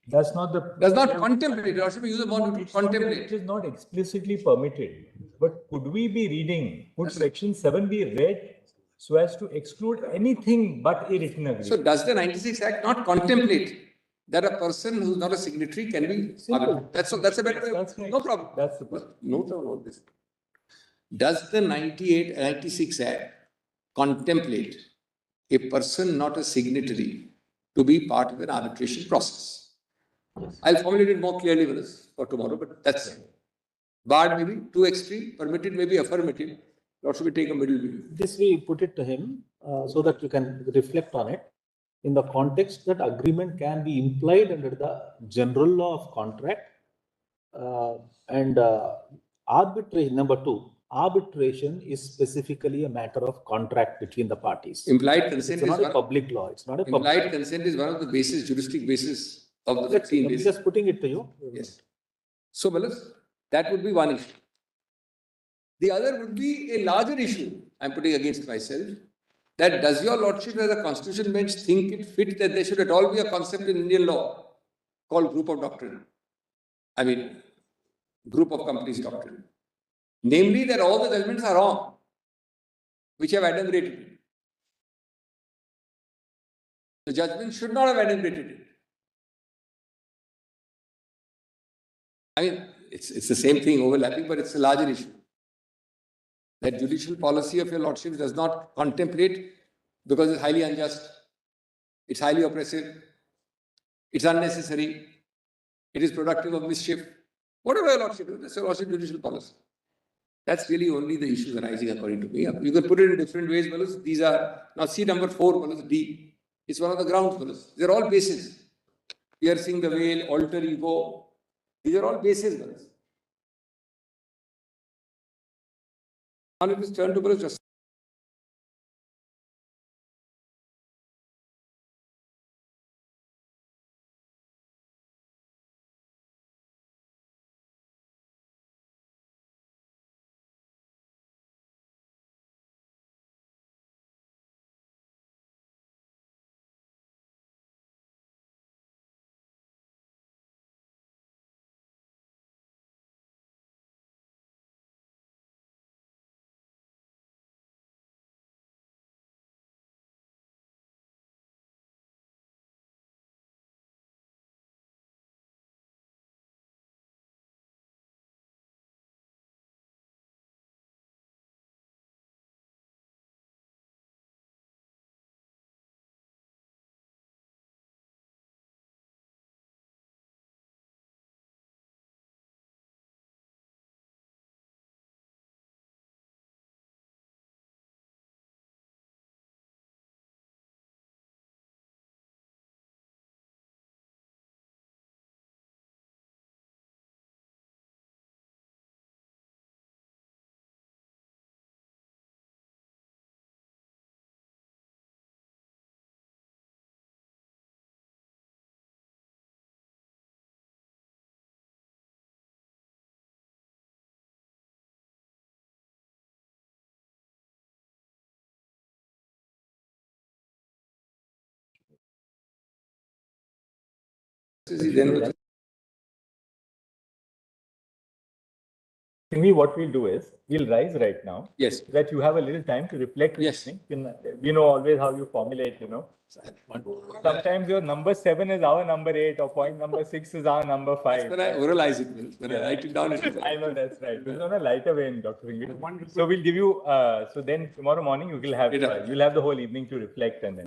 that's not the. Does not contemplate. Your lordship uses a bond to It contemplate. is not explicitly permitted. But could we be reading, could section 7 be read so as to exclude anything but a written agreement? So does the 96 Act not contemplate that a person who is not a signatory can be? Simple. That's a better way. That's right. No problem. That's the point. Note down all this. Does the 96 Act contemplate a person not a signatory to be part of an arbitration process? I'll formulate it more clearly with us for tomorrow, but that's barred maybe too extreme, permitted maybe affirmative. Or should we take a middle view? This we put it to him so that you can reflect on it in the context that agreement can be implied under the general law of contract and arbitration. Number 2, arbitration is specifically a matter of contract between the parties. Implied consent It's is not a public law. It's not a public. implied consent is one of the basis, juristic basis of the 15 I'm basis. just putting it to you. Yes. So, Malas, that would be one issue. The other would be a larger issue I'm putting against myself, that does your lordship as a constitution bench think it fit that there should at all be a concept in Indian law called group of doctrine? I mean, group of companies doctrine. Namely, that all the judgments are wrong, which have adumbrated it. The judgment should not have adumbrated it. I mean, it's the same thing overlapping, but it's a larger issue. That judicial policy of your lordship does not contemplate because it's highly unjust, it's highly oppressive, it's unnecessary, it is productive of mischief. Whatever your lordship is, that's your lordship judicial policy. That's really only the issues arising according to me. You can put it in different ways, Malas. These are, now see number 4, Malas, D. It's one of the grounds, Malas. They're all bases. Piercing the veil, alter ego. These are all bases, Malas. Now let us turn to Malas just. What we'll do is, we'll rise right now. Yes. So that you have a little time to reflect. Yes. We know always how you formulate, you know. Sometimes your number 7 is our number 8 or point number 6 is our number 5. When I oralize it, when I write it down, I know that's right. It's on a lighter way in Dr. English. So we'll give you, so then tomorrow morning you will have, you'll have the whole evening to reflect and then.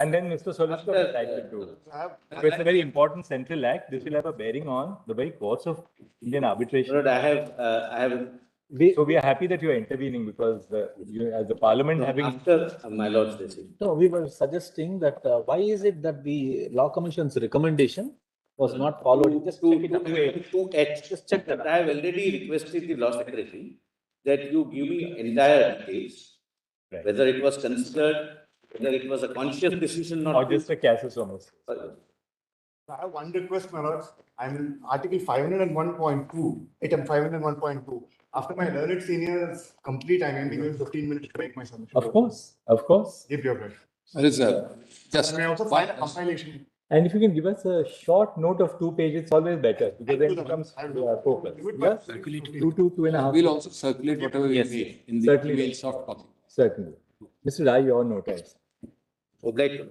And then Mr. Solskjaer will like it too. So it's a very important central act. This will have a bearing on the very course of Indian arbitration. Lord, I have So we are happy that you are intervening because you, as the Parliament, having after my Lord's decision. No, we were suggesting that why is it that the Law Commission's recommendation was not followed? Just check it out. Just check that. I have already requested the Law Secretary that you give me entire details, Right. whether it was considered, whether it was a conscious decision or not just a casus almost. I have one request, my lords. I'm in Article 501.2, item 501.2. After my learned seniors complete, I'm giving 15 minutes to make my submission. Of course. Give your best. Just May I also find a compilation? And if you can give us a short note of 2 pages, it's always better because then it becomes focus. Yes? Two and a half. We'll also circulate whatever we Yes, made in the certainly. email soft copy. Certainly. Mr. Rai, your note is. Obliged.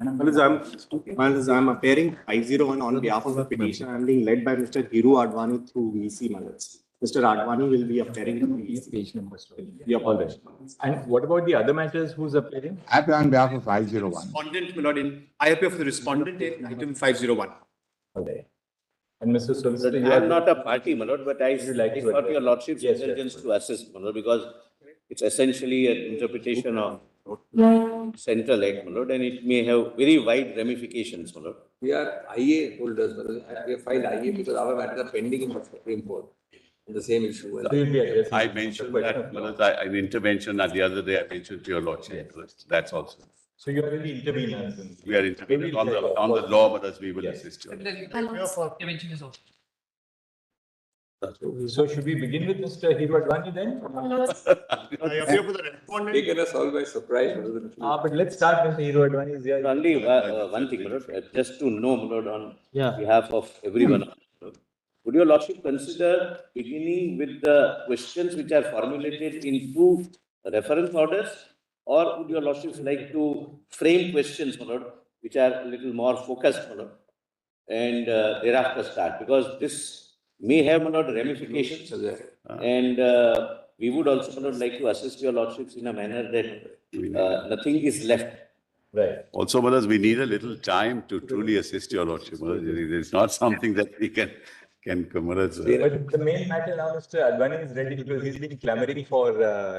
I'm appearing 501 on behalf of the petition. I'm being led by Mr. Hiru Advani through VC Malaz. Mr. Advani will be appearing through VC. Page number. Yeah, All right. And what about the other matters? Who's appearing? I appear on behalf of 501. Respondent, my lord, I appear for the respondent in item 501. All right. And Mr. Solicitor, I am not a party, my lord, but I like to sought your address? lordship's Yes, indulgence to assist, my lord, because it's essentially an interpretation of Central Act, my lord, and it may have very wide ramifications, my lord. We are IA holders, but we have filed IA because our matters are pending in the Supreme Court on the same issue. So you'll be addressing I the mentioned question that, of law. Manoj, an intervention the other day, I mentioned to your lordship, that's also. So you are really interveners. We are intervening on the law, but as we will assist you. So should we begin with Mr. Hiru Advani then? I appear for the respondent. Taken us all by surprise. But let's start with Mr. Hiru Advani. Only one thing, my lord, just to know, my lord, on Yeah. behalf of everyone. Would your lordship consider beginning with the questions which are formulated in two reference orders? Or would your lordship like to frame questions, my lord, which are a little more focused, my lord, and thereafter start? Because this may have, my lord, ramifications. And we would also, my lord, like to assist your lordships in a manner that nothing is left. Right. Also, Manoj, we need a little time to truly assist your lordship. Manoj. It's not something that we can Manoj. But the main matter now, Mr. Advani is ready because he's been clamoring for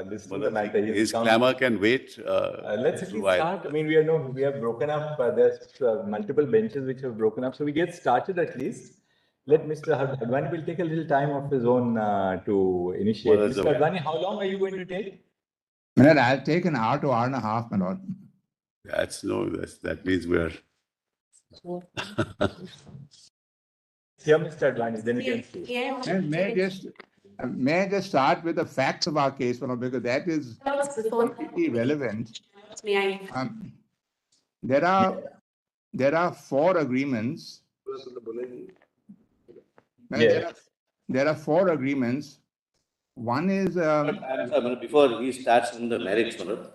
this matter. His clamor can wait. Let's at least start. I mean, we have broken up. There's multiple benches which have broken up. So we get started at least. Let Mr. Advani will take a little time of his own to initiate. Well, Mr. Advani, how long are you going to take? My lord, I'll take an hour to hour and a half, my lord. That means we're. Here, Mr. Advani, then we can see. And may I just start with the facts of our case, my lord, because that is completely relevant. May I? There are 4 agreements. There are 4 agreements. One is Before he starts on the merits, my lord,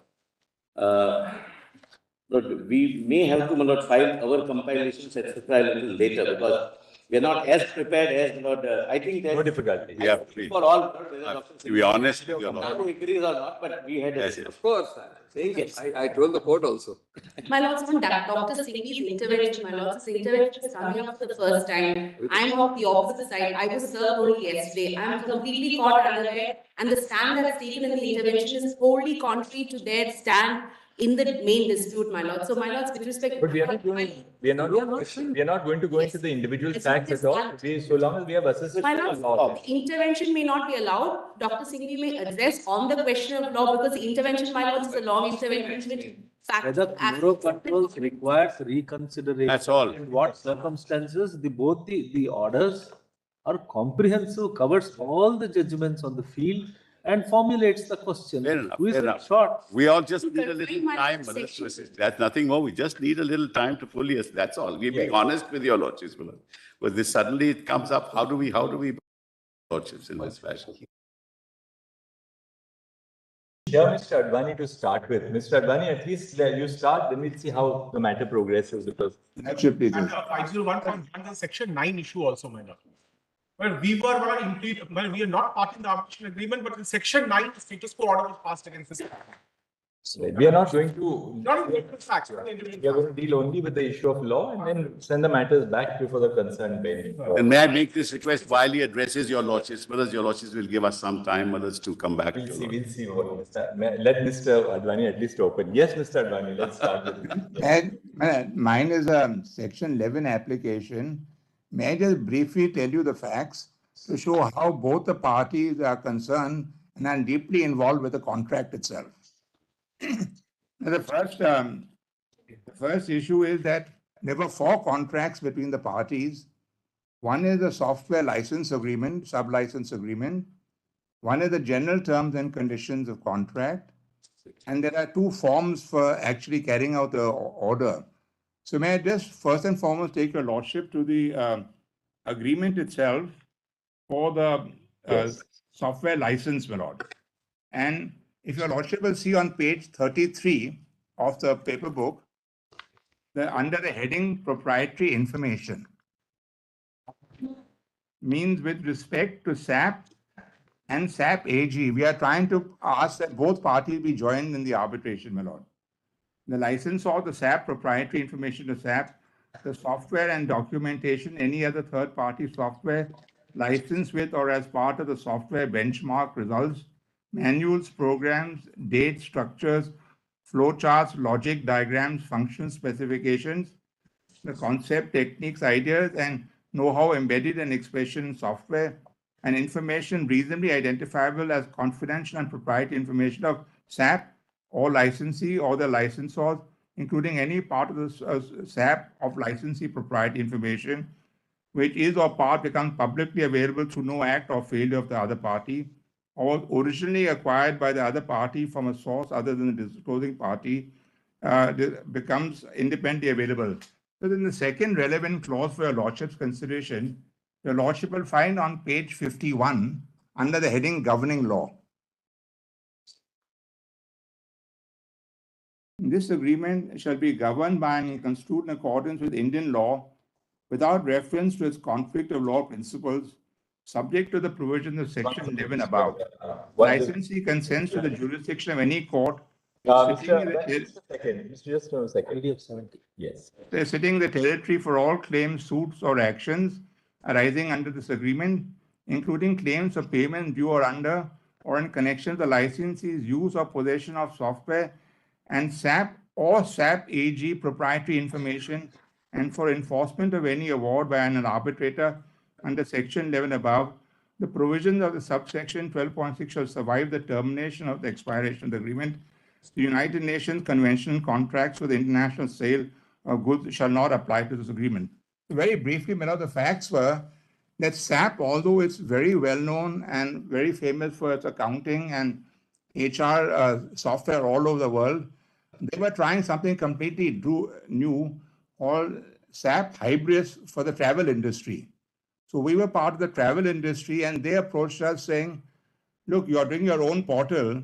Lord, we may have to, my lord, file our compilations, etc., a little later because we are not as prepared as, Lord, I think that. No difficulty. We have For all, Lord, to be honest with you, not Lord. agrees or not, but we had. Yes, Of course, I told the court also. My lords, on Dr. Singh's intervention, my lords, his intervention is coming up for the first time. I'm of the opposite side. I was served only yesterday. I'm completely caught unaware, and the stand that's taken in the intervention is wholly contrary to their stand in the main dispute, my lord. So, my lords, with respect. But we are not going to go into the individual facts at all. So long as we have assessed My the lords, law. intervention may not be allowed. Dr. Singhvi may address on the question of law because the intervention, my lords, is a long intervention with facts. Whether Bureau controls requires reconsideration. That's all. In what circumstances, both the orders are comprehensive, covers all the judgments on the field and formulates the question. Fair enough, Who is fair it enough. short? We all just To need a conclude little my time, Manoj, section. to assist. That's nothing more. We just need a little time to fully assist. That's all. We're being honest with your lordships, Manoj. But this suddenly it comes up. How do we lordships in this fashion? Here, Mr. Advani to start with. Mr. Advani, at least you start, then we'll see how the matter progresses because. that should be And 501.1 is section 9 issue also, my lord. Well, we are not part in the arbitration agreement, but in section 9, the status quo order was passed against this. We are not going to. Not in the facts, We are going to deal only with the issue of law and then send the matters back before the concerned bench. And may I make this request while he addresses your lordships? Manoj, your lordships will give us some time, Manoj, to come back. We'll see. Let Mr. Advani at least open. Yes, Mr. Advani, let's start with it. And mine is a section 11 application. May I just briefly tell you the facts to show how both the parties are concerned and are deeply involved with the contract itself. Now, the first issue is that there were 4 contracts between the parties. One is the software license agreement, sub-license agreement. One is the general terms and conditions of contract. And there are 2 forms for actually carrying out the order. So may I just first and foremost take your lordship to the agreement itself for the software license, my lord. And if your lordship will see on page 33 of the paper book, under the heading proprietary information means with respect to SAP and SAP AG, we are trying to ask that both parties be joined in the arbitration, my lord. The license of the SAP proprietary information to SAP, the software and documentation, any other third-party software licensed with or as part of the software benchmark results, manuals, programs, dates, structures, flowcharts, logic diagrams, function specifications, the concept, techniques, ideas, and know-how embedded in expression in software, and information reasonably identifiable as confidential and proprietary information of SAP or licensee or the licensors, including any part of the SAP of licensee proprietary information, which is or part becomes publicly available through no act or failure of the other party, or originally acquired by the other party from a source other than the disclosing party, becomes independently available. So then the second relevant clause for your lordship's consideration, your lordship will find on page 51 under the heading governing law. This agreement shall be governed by and construed in accordance with Indian law without reference to its conflict of law principles, subject to the provisions of section 11 above. Licensee consents to the jurisdiction of any court Just a second. Yes. They're sitting the territory for all claims, suits, or actions arising under this agreement, including claims of payment due or under or in connection with the licensee's use or possession of software and SAP or SAP AG proprietary information, and for enforcement of any award by an arbitrator under section 11 above. The provisions of the subsection 12.6 shall survive the termination of the expiration of the agreement. The United Nations Convention on Contracts for the International Sale of Goods shall not apply to this agreement. Very briefly, the facts were that SAP, although it's very well known and very famous for its accounting and HR software all over the world, they were trying something completely new called SAP Hybris for the travel industry. So we were part of the travel industry, and they approached us saying, look, you're doing your own portal.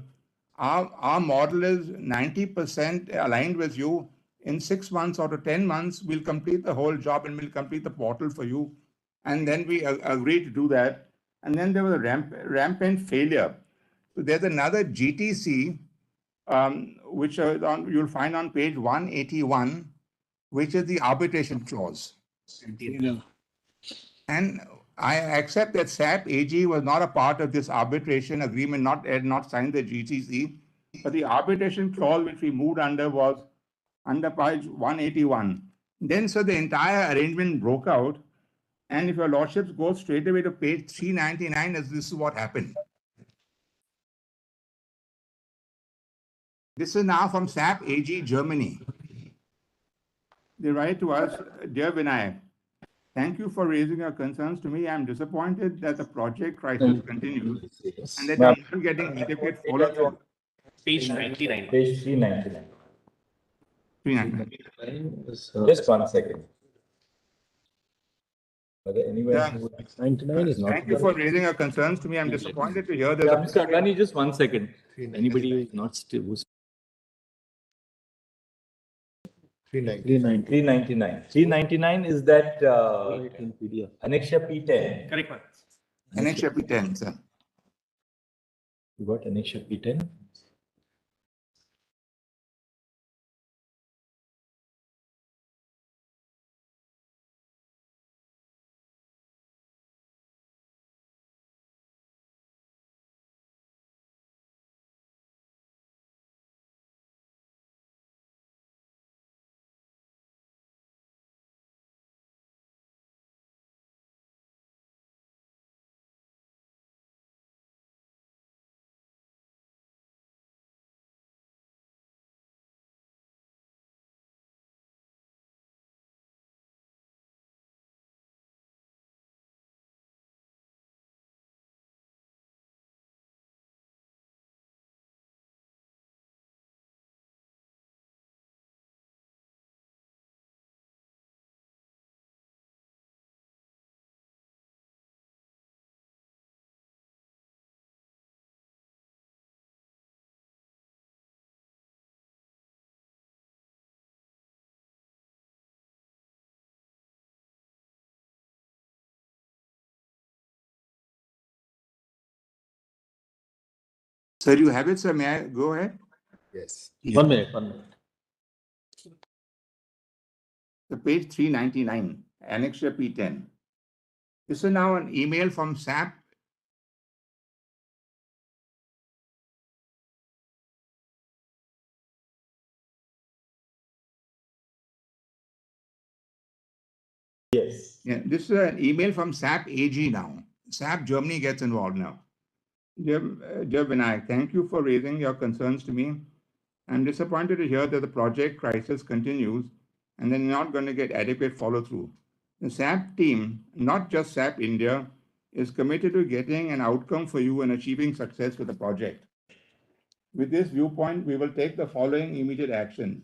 Our model is 90% aligned with you. In 6 months or to 10 months, we'll complete the whole job and we'll complete the portal for you. And then we agreed to do that. And then there was a rampant failure. So there's another GTC, which you'll find on page 181, which is the arbitration clause. And I accept that SAP AG was not a part of this arbitration agreement, had not signed the GTC, but the arbitration clause which we moved under was under page 181. Then, so the entire arrangement broke out. And if your lordships go straight away to page 399, as this is what happened. This is now from SAP AG Germany. They write to us, dear Vinay, thank you for raising your concerns to me. I'm disappointed that the project crisis continues and that I'm not getting adequate follow-up. Page 99. Page 399. 399. Just 1 second. Anywhere 99 is not. Thank you for raising your concerns to me. I'm disappointed to hear that. Mr. Advani, just 1 second. Anybody who is not still. 399. 399 is that Annexure P10. Correct. Annexure P10, sir. You got Annexure P10? Sir, you have it, sir. May I go ahead? Yes. 1 minute, 1 minute. The page 399, Annexure P10. This is now an email from SAP. Yes. Yeah, this is an email from SAP AG now. SAP Germany gets involved now. Dear Vinayak, thank you for raising your concerns to me. I'm disappointed to hear that the project crisis continues and they're not going to get adequate follow-through. The SAP team, not just SAP India, is committed to getting an outcome for you and achieving success with the project. With this viewpoint, we will take the following immediate action.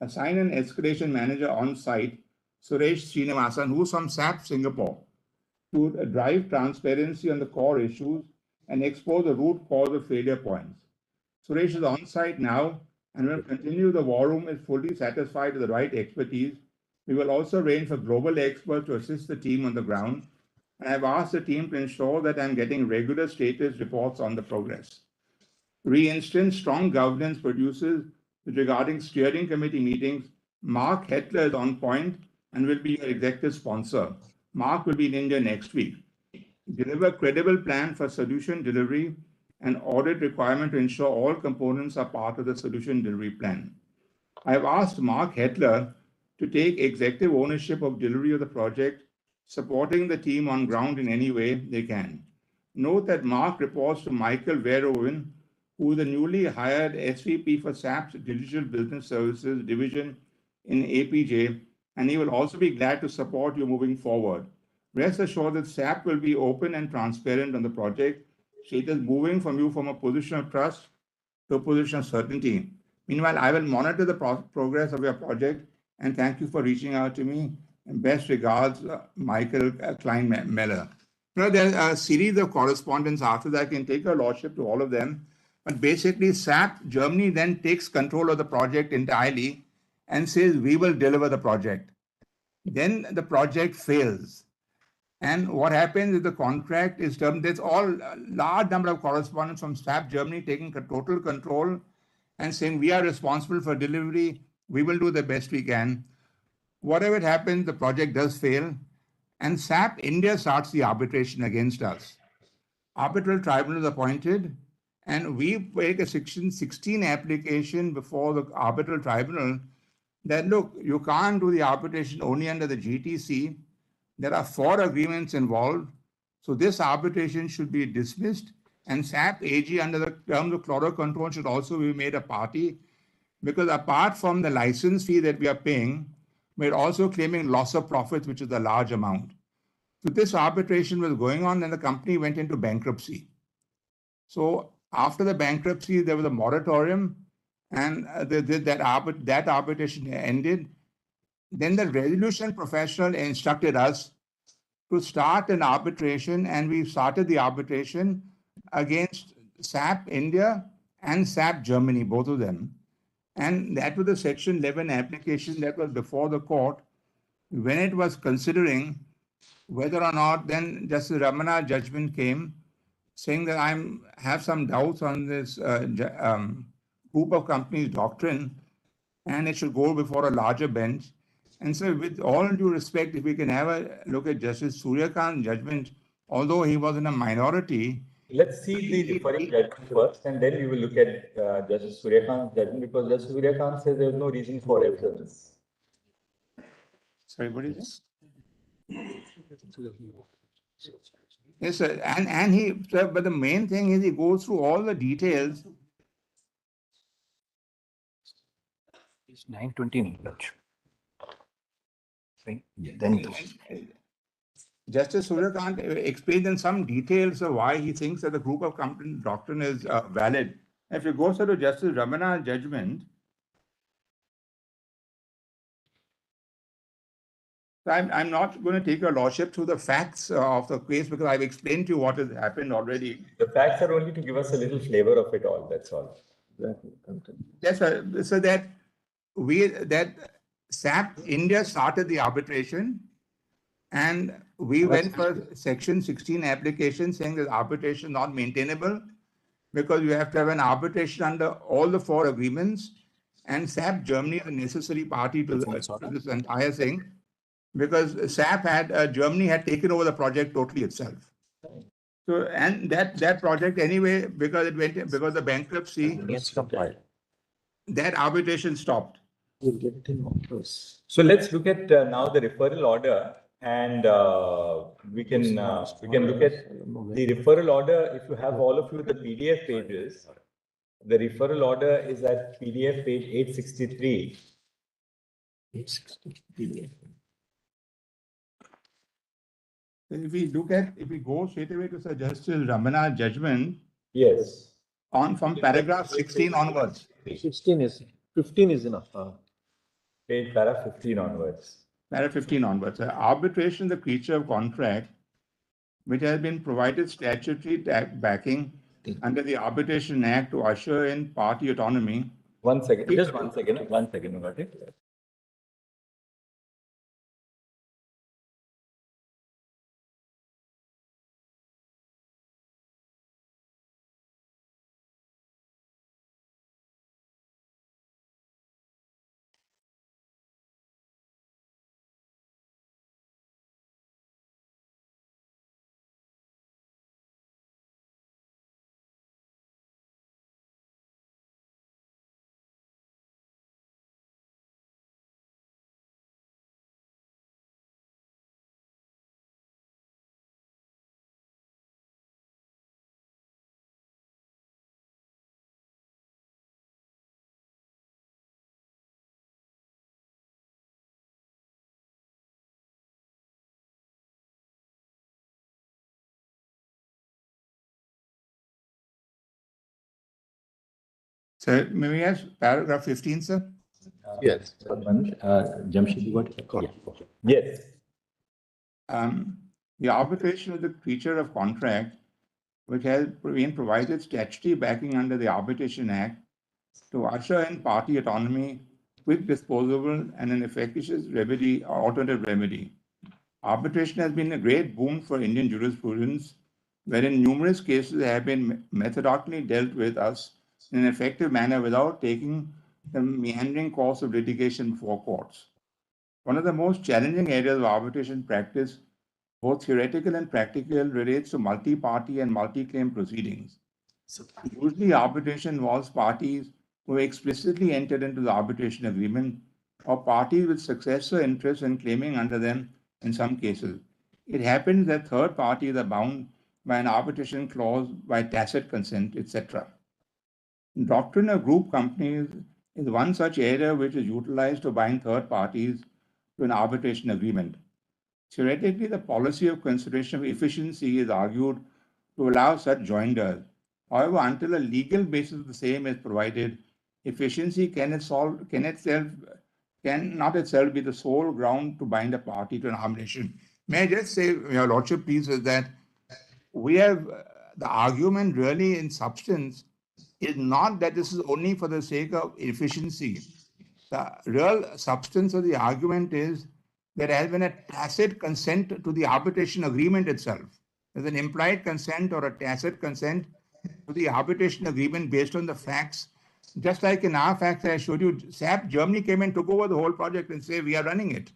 Assign an escalation manager on site, Suresh Srinivasan, who's from SAP Singapore, to drive transparency on the core issues and expose the root cause of failure points. Suresh is on site now and will continue. The war room is fully satisfied with the right expertise. We will also arrange for global experts to assist the team on the ground. And I've asked the team to ensure that I'm getting regular status reports on the progress. Re-instance strong governance produces regarding steering committee meetings. Mark Hetler is on point and will be your executive sponsor. Mark will be in India next week. Deliver credible plan for solution delivery and audit requirement to ensure all components are part of the solution delivery plan. I have asked Mark Hetler to take executive ownership of delivery of the project, supporting the team on ground in any way they can. Note that Mark reports to Michael Verhoeven, who is the newly hired SVP for SAP's Digital Business Services division in APJ, and he will also be glad to support you moving forward. Rest assured that SAP will be open and transparent on the project. Status moving from a position of trust to a position of certainty. Meanwhile, I will monitor the progress of your project and thank you for reaching out to me. And best regards, Michael Klein-Meller. There's a series of correspondence after that. I can take your lordship to all of them. But basically, SAP Germany then takes control of the project entirely and says, we will deliver the project. Then the project fails. And what happens is the contract is termed. There's all a large number of correspondence from SAP Germany taking total control and saying, we are responsible for delivery. We will do the best we can. Whatever happens, the project does fail. And SAP India starts the arbitration against us. Arbitral tribunal is appointed. And we make a Section 16 application before the arbitral tribunal that, look, you can't do the arbitration only under the GTC. There are 4 agreements involved. So this arbitration should be dismissed. And SAP AG under the terms of chloro control should also be made a party, because apart from the license fee that we are paying, we're also claiming loss of profits, which is a large amount. So this arbitration was going on and the company went into bankruptcy. So after the bankruptcy, there was a moratorium and that arbitration ended. Then the resolution professional instructed us to start an arbitration, and we started the arbitration against SAP India and SAP Germany, both of them. And that was the Section 11 application that was before the court when it was considering whether or not then Justice Ramana judgment came saying that I have some doubts on this group of companies doctrine and it should go before a larger bench. And so with all due respect, if we can have a look at Justice Suryakant's judgment, although he was in a minority. Let's see the differing judgment first, and then we will look at Justice Suryakant's judgment, because Justice Suryakant says there is no reason for evidence. Sorry, what is it? Yes, sir. And he, sir, but the main thing is he goes through all the details. It's 9:20. Then Justice Suryakant explains in some details of why he thinks that the group of company doctrine is valid. If you go to Justice Ramana's judgment, I'm not going to take your lordship through the facts of the case because I've explained to you what has happened already. The facts are only to give us a little flavor of it all, that's all. Yes, sir. So that SAP India started the arbitration and we went for Section 16 application saying that arbitration not maintainable. because you have to have an arbitration under all the 4 agreements, and SAP Germany is a necessary party to this entire thing, because SAP had, Germany had taken over the project totally itself. So, and that project anyway, because the bankruptcy, that arbitration stopped. So let's look at now the referral order, and we can look at the referral order. If you have all of you the PDF pages, the referral order is at PDF page 863. 863. If we go straight away to Sir Justice Ramana's judgment, yes, on from paragraph 16 onwards. 15 is enough. Page para 15 onwards. Para 15 onwards. Arbitration, the creature of contract, which has been provided statutory backing under the Arbitration Act to usher in party autonomy. One second, just 1 second, 1 second, got it? So may we have paragraph 15, sir? Yes. Jamshid, you got it? Yes. The arbitration of the creature of contract, which has been provided statutory backing under the Arbitration Act to usher in party autonomy, quick disposable, and an efficacious remedy or alternative remedy. Arbitration has been a great boon for Indian jurisprudence, wherein numerous cases have been methodically dealt with us in an effective manner without taking the meandering course of litigation before courts. One of the most challenging areas of arbitration practice, both theoretical and practical, relates to multi-party and multi-claim proceedings. Usually, arbitration involves parties who explicitly entered into the arbitration agreement or parties with successor interests in claiming under them in some cases. It happens that third parties are bound by an arbitration clause by tacit consent, etc. Doctrine of group companies is one such area which is utilized to bind third parties to an arbitration agreement. Theoretically, the policy of consideration of efficiency is argued to allow such joinders. However, until a legal basis of the same is provided, efficiency cannot itself be the sole ground to bind a party to an arbitration. May I just say, Your Lordship, please, is that we have the argument really in substance is not that this is only for the sake of efficiency. The real substance of the argument is there has been a tacit consent to the arbitration agreement itself. There's an implied consent or a tacit consent to the arbitration agreement based on the facts. Just like in our facts I showed you, SAP Germany came and took over the whole project and say we are running it.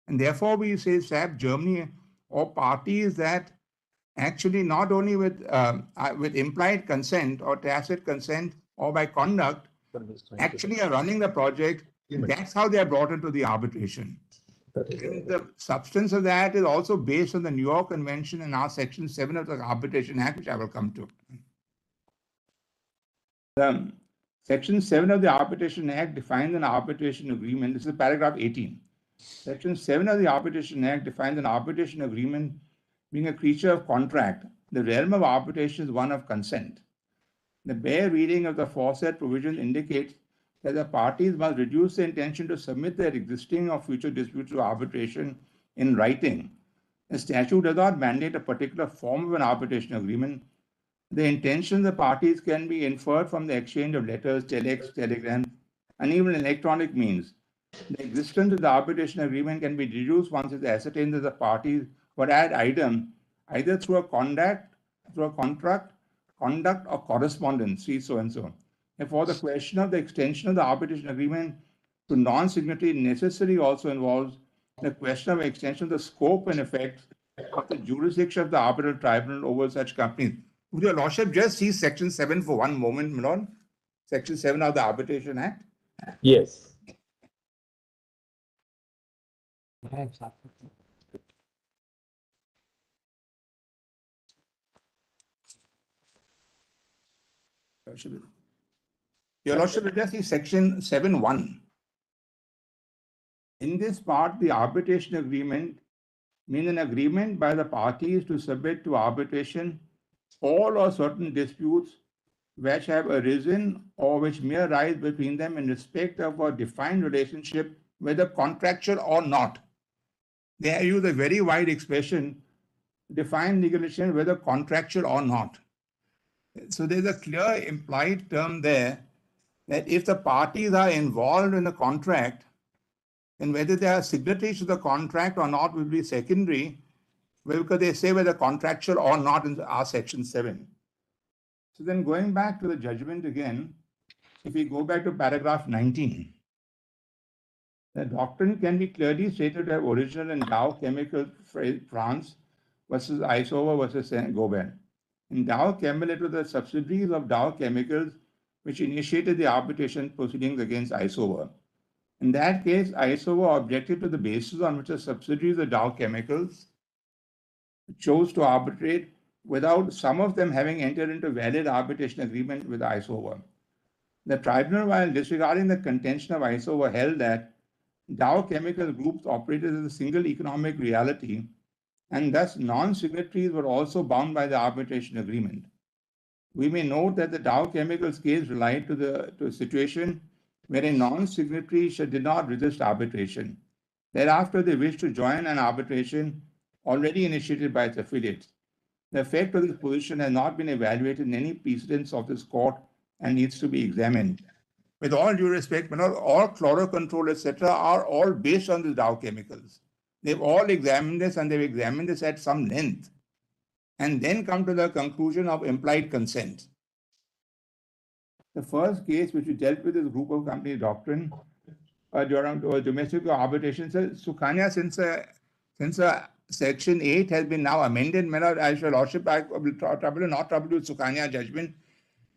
And therefore we say SAP Germany or parties that actually not only with implied consent or tacit consent or by conduct actually are running the project, that's how they are brought into the arbitration. And the substance of that is also based on the New York Convention and our Section 7 of the Arbitration Act, which I will come to. Section 7 of the Arbitration Act defines an arbitration agreement. This is paragraph 18. Section 7 of the Arbitration Act defines an arbitration agreement being a creature of contract. The realm of arbitration is one of consent. The bare reading of the aforesaid provision indicates that the parties must reduce the intention to submit their existing or future disputes to arbitration in writing. The statute does not mandate a particular form of an arbitration agreement. The intention of the parties can be inferred from the exchange of letters, telex, telegrams, and even electronic means. The existence of the arbitration agreement can be deduced once it ascertains that the parties were ad idem, either through a contract, conduct or correspondence, see so and so. Therefore, the question of the extension of the arbitration agreement to non-signatory necessarily also involves the question of extension of the scope and effects of the jurisdiction of the arbitral tribunal over such companies. Would your lordship just see section 7 for one moment, my lord? Section 7 of the Arbitration Act. Yes. Your lordship will just see section 7(1). In this part, the arbitration agreement means an agreement by the parties to submit to arbitration all or certain disputes which have arisen or which may arise between them in respect of a defined relationship, whether contractual or not. They use a very wide expression, defined legal relationship, whether contractual or not. So there's a clear implied term there that if the parties are involved in the contract, then whether they are signatories to the contract or not will be secondary, because they say whether contractual or not in our section 7. So then going back to the judgment again, if we go back to paragraph 19, the doctrine can be clearly stated to have original in Dow Chemical France versus Isover versus Saint-Gobain. In Dow Chemical, it was the subsidiaries of Dow Chemicals which initiated the arbitration proceedings against Isover. In that case, Isover objected to the basis on which the subsidiaries of Dow Chemicals chose to arbitrate without some of them having entered into valid arbitration agreement with Isover. The tribunal, while disregarding the contention of Isover, held that Dow Chemical groups operated as a single economic reality, and thus non-signatories were also bound by the arbitration agreement. We may note that the Dow Chemicals case relied to a situation where a non-signatory did not resist arbitration. Thereafter, they wished to join an arbitration already initiated by its affiliates. The effect of this position has not been evaluated in any precedents of this court and needs to be examined. With all due respect, all chlorocontrol, etc., are all based on the Dow Chemicals. They've all examined this, and they've examined this at some length, and then come to the conclusion of implied consent. The first case which we dealt with is group of companies doctrine during domestic arbitration. So, Sukanya, since Section 8 has been now amended, as your lordship, I will not trouble with Sukanya judgment,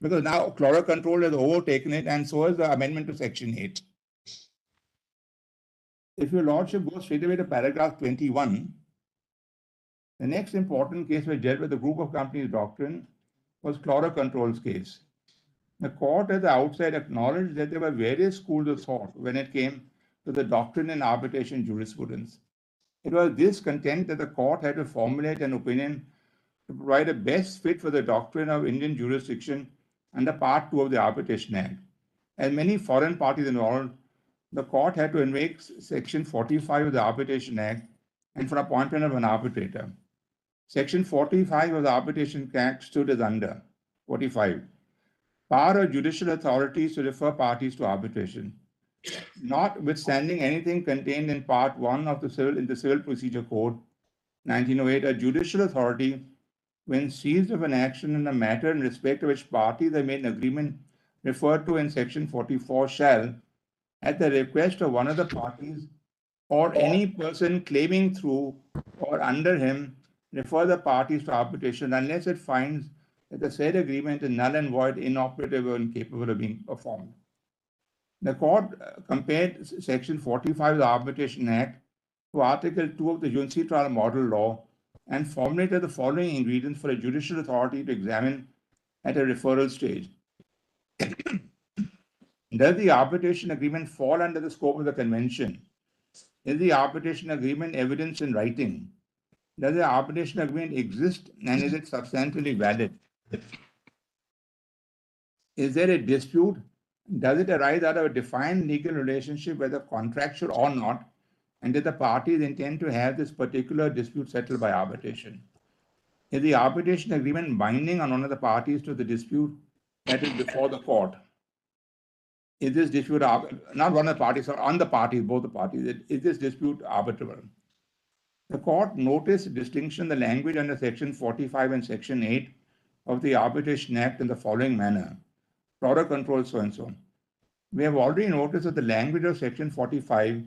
because now chlorocontrol has overtaken it, and so is the amendment to Section 8. If your lordship goes straight away to paragraph 21, the next important case which dealt with the group of companies doctrine was chlorocontrol's case. The court at the outset acknowledged that there were various schools of thought when it came to the doctrine and arbitration jurisprudence. It was this content that the court had to formulate an opinion to provide a best fit for the doctrine of Indian jurisdiction under Part 2 of the Arbitration Act. As many foreign parties involved, the court had to invoke Section 45 of the Arbitration Act and for appointment of an arbitrator. Section 45 of the Arbitration Act stood as under 45. Power of judicial authorities to refer parties to arbitration. Notwithstanding anything contained in Part 1 of the Civil Procedure Code, 1908, a judicial authority, when seized of an action in a matter in respect of which parties have made an agreement referred to in Section 44, shall, at the request of one of the parties or any person claiming through or under him, refer the parties to arbitration unless it finds that the said agreement is null and void, inoperative, or incapable of being performed. The court compared Section 45 of the Arbitration Act to Article 2 of the Juncture Trial Model Law and formulated the following ingredients for a judicial authority to examine at a referral stage. Does the arbitration agreement fall under the scope of the convention? Is the arbitration agreement evidence in writing? Does the arbitration agreement exist, and is it substantially valid? Is there a dispute? Does it arise out of a defined legal relationship, whether contractual or not? And did the parties intend to have this particular dispute settled by arbitration? Is the arbitration agreement binding on one of the parties to the dispute that is before the court? Is this dispute, not one of the parties, or on the parties, both the parties, is this dispute arbitrable? The court noticed distinction in the language under Section 45 and Section 8 of the Arbitration Act in the following manner. Product control so and so. We have already noticed that the language of Section 45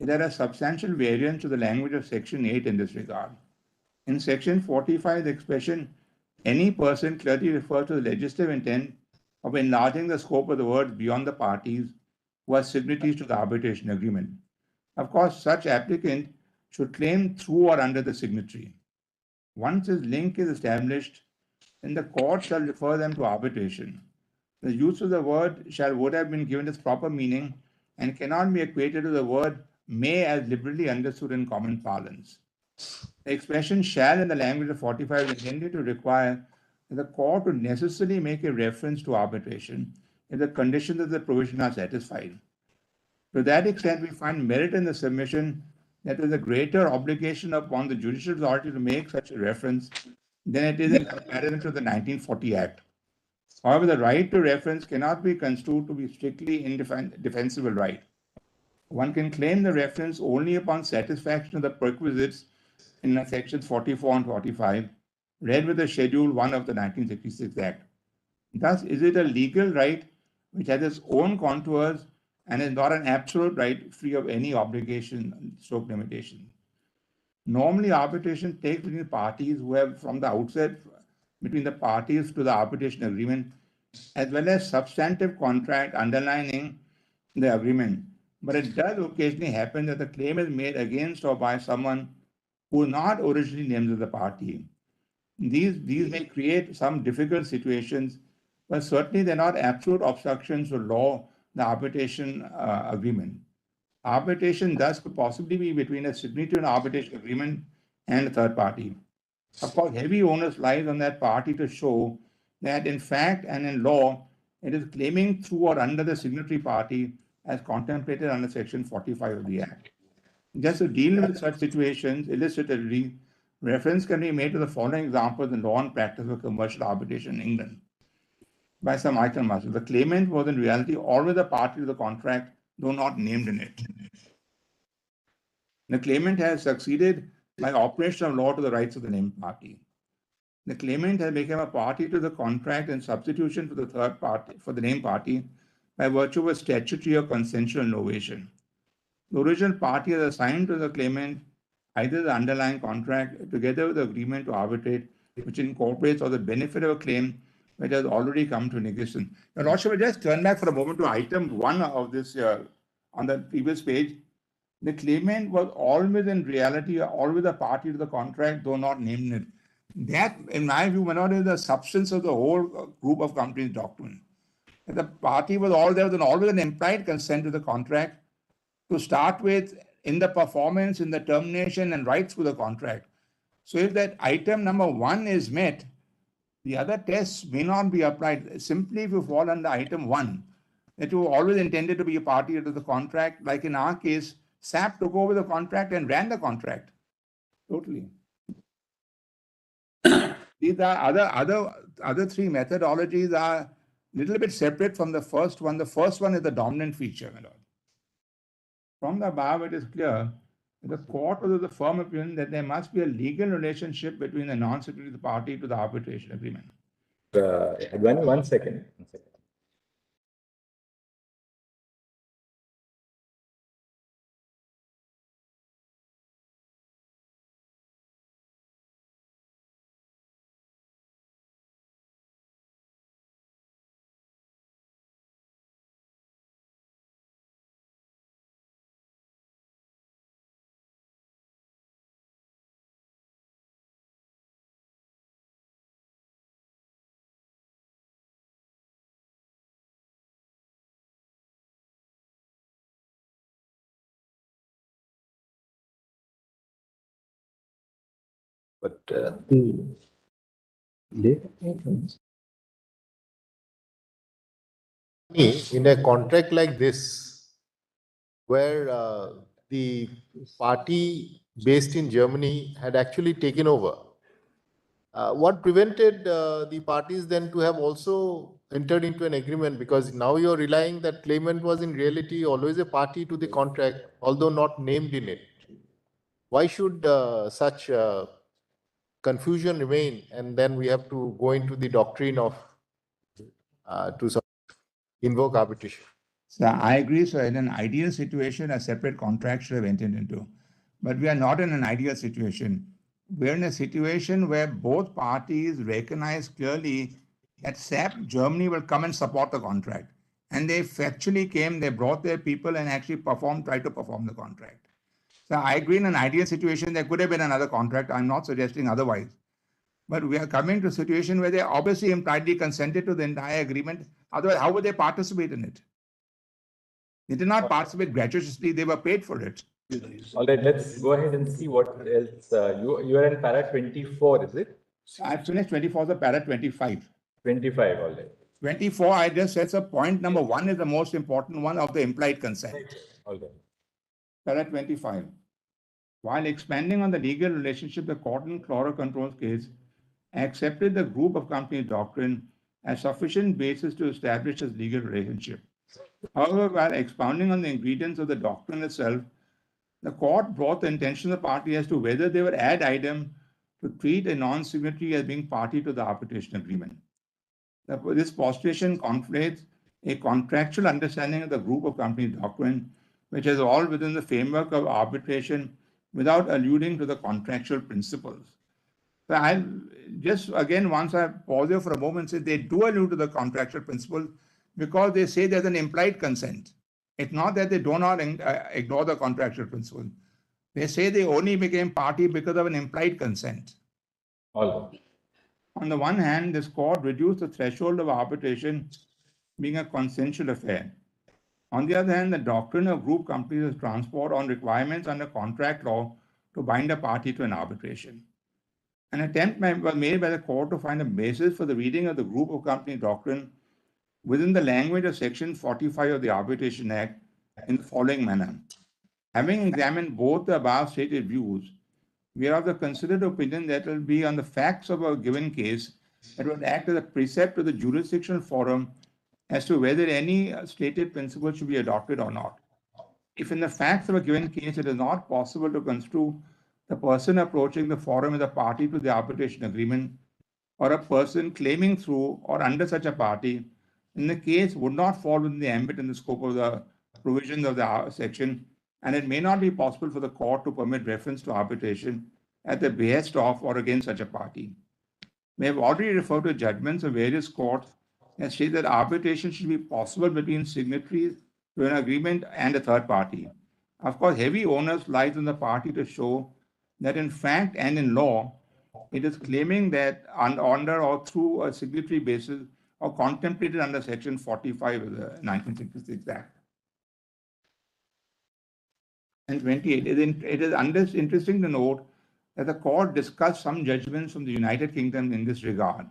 is at a substantial variance to the language of Section 8 in this regard. In Section 45, the expression any person clearly refers to the legislative intent of enlarging the scope of the words beyond the parties who are signatories to the arbitration agreement. Of course, such applicant should claim through or under the signatory. Once this link is established, then the court shall refer them to arbitration. The use of the word shall would have been given its proper meaning and cannot be equated to the word may as liberally understood in common parlance. The expression shall in the language of 45 is intended to require that the court would necessarily make a reference to arbitration if the conditions of the provision are satisfied. To that extent, we find merit in the submission that there is a greater obligation upon the judicial authority to make such a reference than it is in comparison to the 1940 Act. However, the right to reference cannot be construed to be strictly indefensible right. One can claim the reference only upon satisfaction of the prerequisites in sections 44 and 45, read with the Schedule 1 of the 1966 Act. Thus, is it a legal right which has its own contours and is not an absolute right free of any obligation stroke limitation. Normally, arbitration takes between parties who have from the outset between the parties to the arbitration agreement as well as substantive contract underlining the agreement. But it does occasionally happen that the claim is made against or by someone who is not originally named as the party. These may create some difficult situations, but certainly they're not absolute obstructions to law, the arbitration agreement. Arbitration thus could possibly be between a signatory to an arbitration agreement and a third party. Of course, heavy onus lies on that party to show that in fact and in law, it is claiming through or under the signatory party as contemplated under Section 45 of the Act. Just to deal with such situations illustratively, reference can be made to the following examples in law and practice of commercial arbitration in England. By some item master, the claimant was in reality always a party to the contract, though not named in it. The claimant has succeeded by operation of law to the rights of the named party. The claimant has become a party to the contract in substitution for the third party, for the named party, by virtue of a statutory or consensual novation. The original party is assigned to the claimant either the underlying contract together with the agreement to arbitrate, which incorporates all the benefit of a claim which has already come to an existence. Now, Lordship, we'll just turn back for a moment to item 1 of this on the previous page. The claimant was always in reality always a party to the contract, though not named in it. That, in my view, Manoj, is the substance of the whole group of companies doctrine. The party was always an implied consent to the contract to start with in the performance, in the termination, and right through the contract. So if that item number 1 is met, the other tests may not be applied. Simply if you fall under item 1, that you always intended to be a party to the contract, like in our case, SAP took over the contract and ran the contract. Totally. These are other 3 methodologies are a little bit separate from the first one. The first one is the dominant feature. From the above, it is clear that the court was of the firm opinion that there must be a legal relationship between the non-signatory party to the arbitration agreement. Advani, one second. But in a contract like this, where the party based in Germany had actually taken over, what prevented the parties then to have also entered into an agreement? Because now you're relying that claimant was in reality always a party to the contract, although not named in it. Why should such confusion remain, and then we have to go into the doctrine of to sort of invoke arbitration. So I agree. So in an ideal situation, a separate contract should have entered into. But we are not in an ideal situation. We're in a situation where both parties recognize clearly that SAP Germany will come and support the contract. And they factually came, they brought their people and actually tried to perform the contract. So I agree, in an ideal situation, there could have been another contract. I'm not suggesting otherwise. But we are coming to a situation where they obviously impliedly consented to the entire agreement. Otherwise, how would they participate in it? They did not participate gratuitously, they were paid for it. All right, let's go ahead and see what else. You are in para 24, is it? I finished 24, the para 25. 25, all right. 24, I just said, so point number 1 is the most important one of the implied consent. All right. Para 25. While expanding on the legal relationship, the Cotton Chloro Controls case accepted the group of companies doctrine as sufficient basis to establish this legal relationship. However, while expounding on the ingredients of the doctrine itself, the court brought the intention of the party as to whether they would ad idem to treat a non-signatory as being party to the arbitration agreement. This postulation conflates a contractual understanding of the group of companies doctrine, which is all within the framework of arbitration without alluding to the contractual principles. So I'll just, again, once I pause here for a moment, say they do allude to the contractual principles because they say there's an implied consent. It's not that they do not ignore the contractual principle. They say they only became party because of an implied consent. All right. On the one hand, this court reduced the threshold of arbitration being a consensual affair. On the other hand, the doctrine of group companies is transport on requirements under contract law to bind a party to an arbitration. An attempt was made by the court to find a basis for the reading of the group of companies doctrine within the language of Section 45 of the Arbitration Act in the following manner. Having examined both the above stated views, we are of the considered opinion that it will be on the facts of a given case that would act as a precept to the jurisdictional forum as to whether any stated principle should be adopted or not. If in the facts of a given case it is not possible to construe the person approaching the forum as a party to the arbitration agreement or a person claiming through or under such a party, then the case would not fall within the ambit and the scope of the provisions of the section, and it may not be possible for the court to permit reference to arbitration at the behest of or against such a party. We have already referred to judgments of various courts that state that arbitration should be possible between signatories to an agreement and a third party. Of course, heavy onus lies on the party to show that in fact and in law, it is claiming that under or through a signatory basis or contemplated under Section 45 of the 1966 Act. And 28, it is interesting to note that the court discussed some judgments from the United Kingdom in this regard.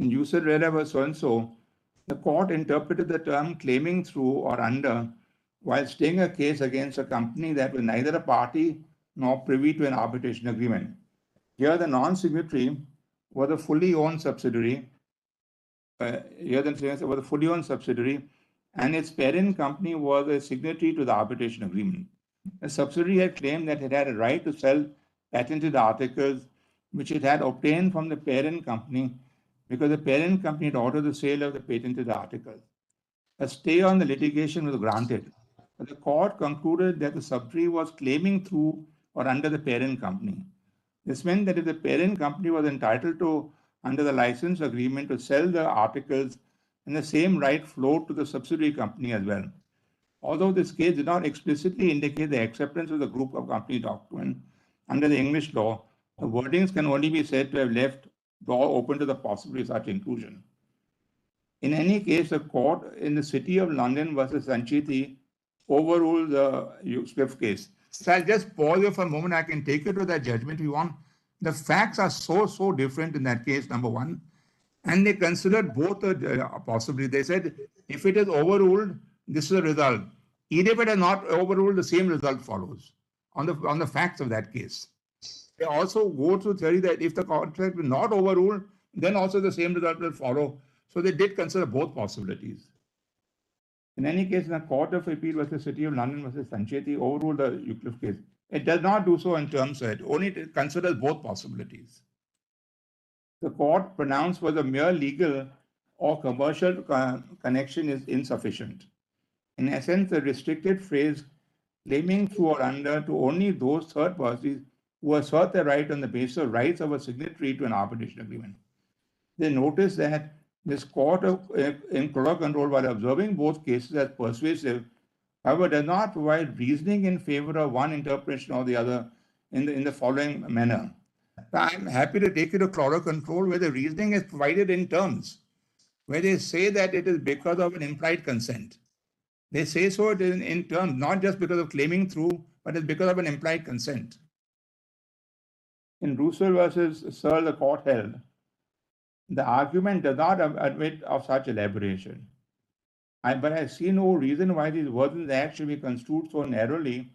In Jusser Reda v. so-and-so, the court interpreted the term claiming through or under while staying a case against a company that was neither a party nor privy to an arbitration agreement. Here, the non-signatory was a fully owned subsidiary. And its parent company was a signatory to the arbitration agreement. The subsidiary had claimed that it had a right to sell patented articles which it had obtained from the parent company because the parent company had ordered the sale of the patented articles. A stay on the litigation was granted, but the court concluded that the subsidiary was claiming through or under the parent company. This meant that if the parent company was entitled to, under the license agreement, to sell the articles, then the same right flowed to the subsidiary company as well. Although this case did not explicitly indicate the acceptance of the group of company doctrine under the English law, the wordings can only be said to have left the door open to the possibility of such inclusion. In any case, the court in the City of London versus Sancheti overruled the Swift case. So I'll just pause here for a moment. I can take you to that judgment if you want. The facts are so different in that case, number one. And they considered both possibly. They said, if it is overruled, this is the result. Even if it is not overruled, the same result follows on the facts of that case. They also go through theory that if the contract is not overruled, then also the same result will follow. So they did consider both possibilities. In any case, the Court of Appeal versus City of London versus Sancheti overruled the Euclid case. It does not do so in terms of it, only it considers both possibilities. the court pronounced was a mere legal or commercial connection is insufficient. In essence, the restricted phrase claiming through or under to only those third parties who assert their right on the basis of rights of a signatory to an arbitration agreement. They noticed that this court in Corolla control, while observing both cases as persuasive, however, does not provide reasoning in favor of one interpretation or the other in the following manner. I'm happy to take you to Corolla control where the reasoning is provided in terms, where they say that it is because of an implied consent. They say so in terms, not just because of claiming through, but it's because of an implied consent. In Russell versus Searle, the court held, the argument does not admit of such elaboration. But I see no reason why these words in the Act should be construed so narrowly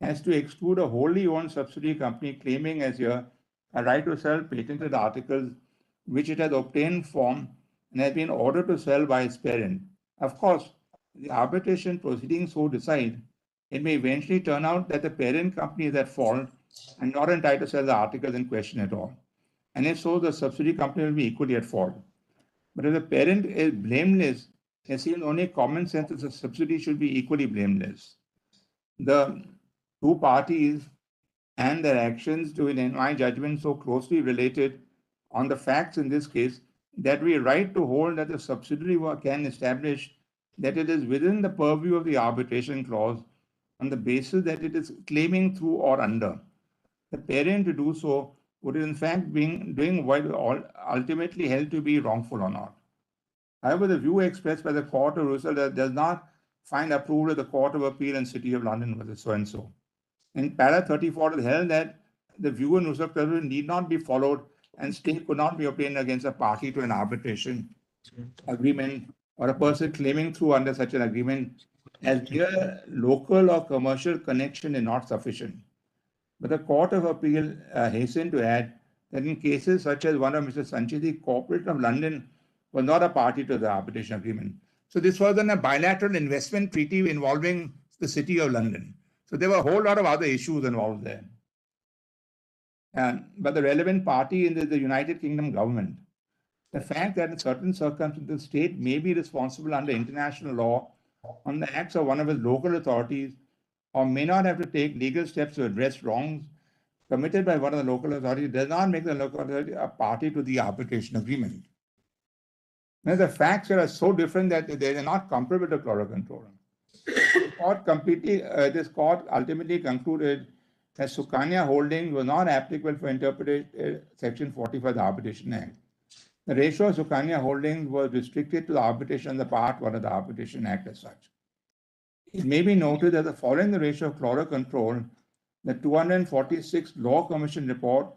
as to exclude a wholly owned subsidiary company claiming as here a right to sell patented articles which it has obtained from and has been ordered to sell by its parent. Of course, the arbitration proceedings so decide, it may eventually turn out that the parent company is at fault and not entitled to sell the articles in question at all. And if so, the subsidiary company will be equally at fault. But if the parent is blameless, it seems only common sense that the subsidiary should be equally blameless. The two parties and their actions to, in my judgment, so closely related on the facts in this case that we right to hold that the subsidiary can establish that it is within the purview of the arbitration clause on the basis that it is claiming through or under. The parent to do so would in fact be doing what ultimately held to be wrongful or not. However, the view expressed by the Court of Russell does not find approval of the Court of Appeal and City of London versus so and so. In para 34, it held that the view in Russell need not be followed and stay could not be obtained against a party to an arbitration agreement or a person claiming through under such an agreement as mere local or commercial connection is not sufficient. But the Court of Appeal hastened to add that in cases such as one of Mr. Sancheti, the Corporation of London was not a party to the arbitration agreement. So this was a bilateral investment treaty involving the City of London. So there were a whole lot of other issues involved there. But the relevant party in the United Kingdom government, the fact that in certain circumstances the state may be responsible under international law on the acts of one of its local authorities or may not have to take legal steps to address wrongs committed by one of the local authorities does not make the local authority a party to the arbitration agreement. Now, the facts here are so different that they are not comparable to Corolla control. This court ultimately concluded that Sukanya holding was not applicable for interpreting Section 45 of the Arbitration Act. The ratio of Sukanya holdings was restricted to the arbitration on the Part 1 of the Arbitration Act as such. It may be noted that following the ratio of Corolla control, the 246 Law Commission report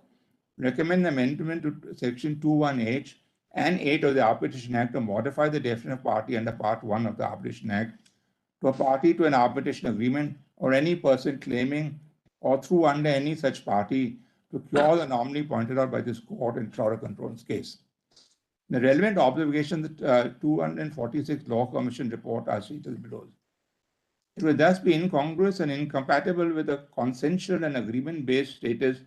recommends amendment to Section 21H and 8 of the Arbitration Act to modify the definition of party under Part 1 of the Arbitration Act to a party to an arbitration agreement or any person claiming or through under any such party to cure the anomaly pointed out by this court in Corolla control's case. The relevant observations of the 246 Law Commission report are stated below. It will thus be incongruous and incompatible with the consensual and agreement-based status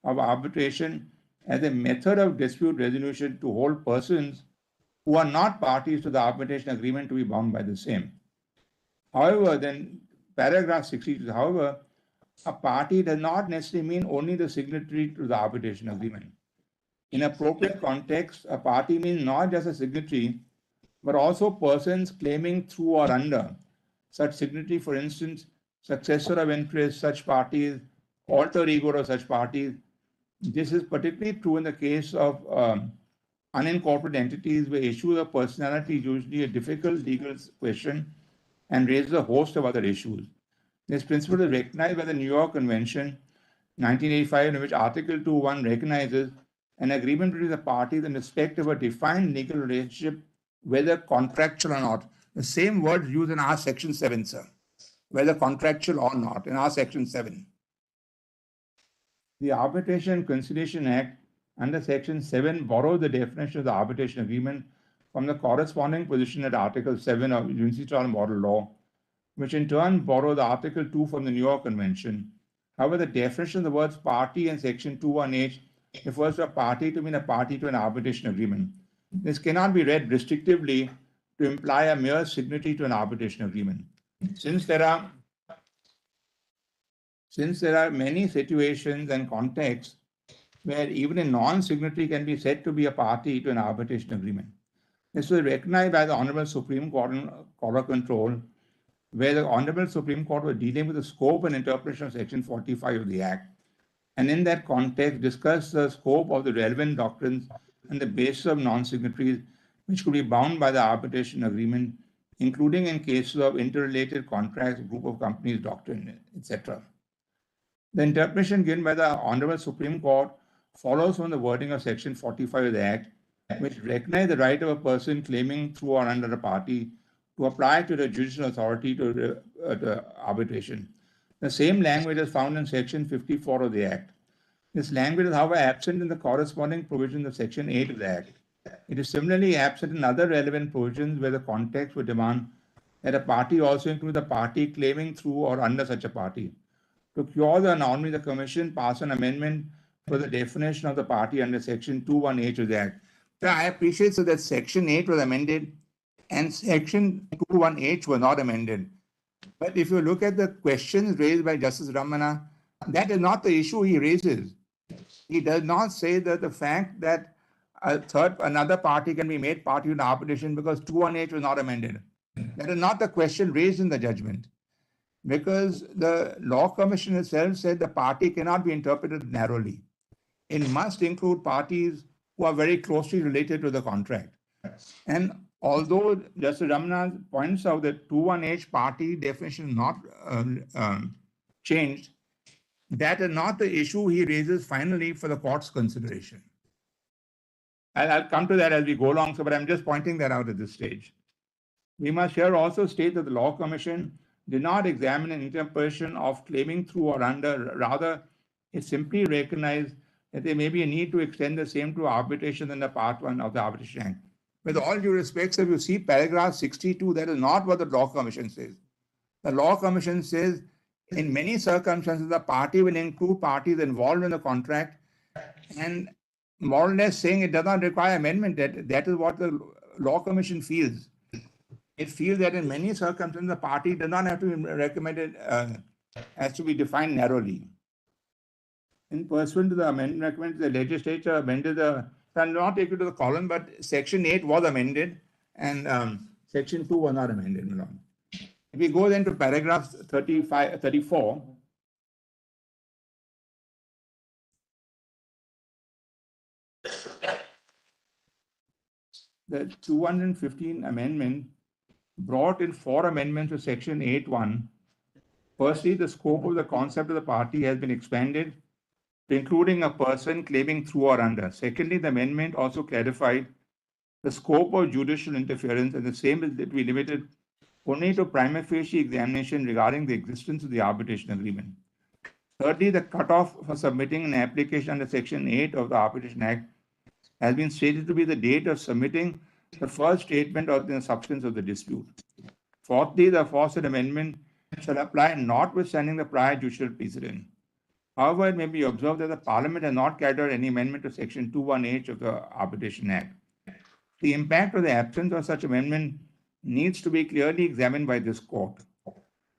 of arbitration as a method of dispute resolution to hold persons who are not parties to the arbitration agreement to be bound by the same. However, then paragraph 62, however, a party does not necessarily mean only the signatory to the arbitration agreement. In appropriate context, a party means not just a signatory, but also persons claiming through or under such signatory, for instance, successor of interest, such parties, alter ego of such parties. This is particularly true in the case of unincorporated entities where issues of personality is usually a difficult legal question and raises a host of other issues. This principle is recognized by the New York Convention 1985, in which Article 2.1 recognizes an agreement between the parties in respect of a defined legal relationship, whether contractual or not. The same words used in our Section 7, sir, whether contractual or not, in our Section 7. The Arbitration and Conciliation Act under Section 7 borrows the definition of the arbitration agreement from the corresponding position at Article 7 of Universal Model Law, which in turn borrows Article 2 from the New York Convention. However, the definition of the words party and Section 2.1H refers to a party to mean a party to an arbitration agreement. This cannot be read restrictively to imply a mere signatory to an arbitration agreement. Since there are many situations and contexts where even a non-signatory can be said to be a party to an arbitration agreement. This was recognized by the Honorable Supreme Court in Court Control, where the Honorable Supreme Court was dealing with the scope and interpretation of Section 45 of the Act, and in that context discussed the scope of the relevant doctrines and the basis of non-signatories which could be bound by the arbitration agreement, including in cases of interrelated contracts, group of companies doctrine, etc. The interpretation given by the Honorable Supreme Court follows from the wording of Section 45 of the Act, which recognizes the right of a person claiming through or under a party to apply to the judicial authority to arbitration. The same language is found in Section 54 of the Act. This language is, however, absent in the corresponding provisions of Section 8 of the Act. It is similarly absent in other relevant provisions where the context would demand that a party also include the party claiming through or under such a party. To cure the anomaly, the Commission passed an amendment for the definition of the party under Section 21H of the Act. So I appreciate that Section 8 was amended and Section 21H was not amended. But if you look at the questions raised by Justice Ramana, that is not the issue he raises. He does not say that the fact that another party can be made party to arbitration because 21H was not amended. That is not the question raised in the judgment. Because the Law Commission itself said the party cannot be interpreted narrowly. It must include parties who are very closely related to the contract. And although Justice Ramana points out that 21H party definition is not changed, that is not the issue he raises finally for the court's consideration. I'll come to that as we go along, but I'm just pointing that out at this stage. We must here also state that the Law Commission did not examine an interpretation of claiming through or under. Rather, it simply recognized that there may be a need to extend the same to arbitration under Part 1 of the Arbitration Act. With all due respect, if you see paragraph 62, that is not what the Law Commission says. The Law Commission says, in many circumstances, the party will include parties involved in the contract, and more or less saying it does not require amendment. That is what the Law Commission feels. It feels that in many circumstances, the party does not have to be recommended as to be defined narrowly. In pursuant to the amendment recommended, the legislature amended I'll not take you to the column, but Section 8 was amended and Section 2 was not amended. If we go then to paragraph 34, the 215 amendment brought in 4 amendments to Section 8.1. Firstly, the scope of the concept of the party has been expanded to including a person claiming through or under. Secondly, the amendment also clarified the scope of judicial interference, and the same is to be limited only to prima facie examination regarding the existence of the arbitration agreement. Thirdly, the cutoff for submitting an application under Section 8 of the Arbitration Act has been stated to be the date of submitting the first statement of the substance of the dispute. Fourthly, the aforesaid amendment shall apply notwithstanding the prior judicial precedent. However, it may be observed that the Parliament has not carried out any amendment to Section 21H of the Arbitration Act. The impact of the absence of such amendment needs to be clearly examined by this court.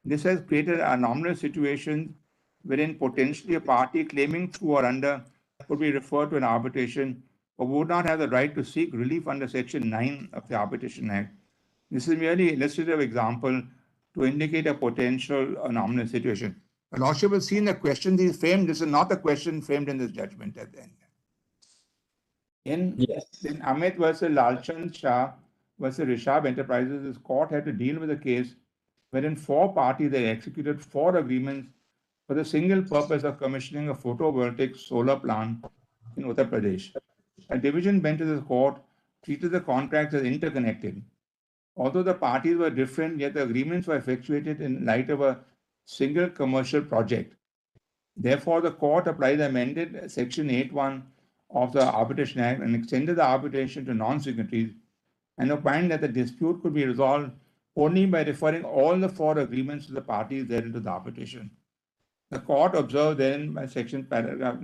This has created anomalous situations wherein potentially a party claiming through or under could be referred to an arbitration but would not have the right to seek relief under Section 9 of the Arbitration Act. This is merely an illustrative example to indicate a potential anomalous situation. The Lordship will see in the question he framed. This is not the question framed in this judgment at the end. In Amit versus Lalchand Shah versus Rishabh Enterprises, this court had to deal with a case wherein 4 parties had executed 4 agreements for the single purpose of commissioning a photovoltaic solar plant in Uttar Pradesh. A division bench of the court treated the contracts as interconnected. Although the parties were different, yet the agreements were effectuated in light of a single commercial project. Therefore, the court applied the amended Section 8.1 of the Arbitration Act and extended the arbitration to non-signatories and opined that the dispute could be resolved only by referring all the 4 agreements to the parties therein to the arbitration. The court observed then by Section paragraph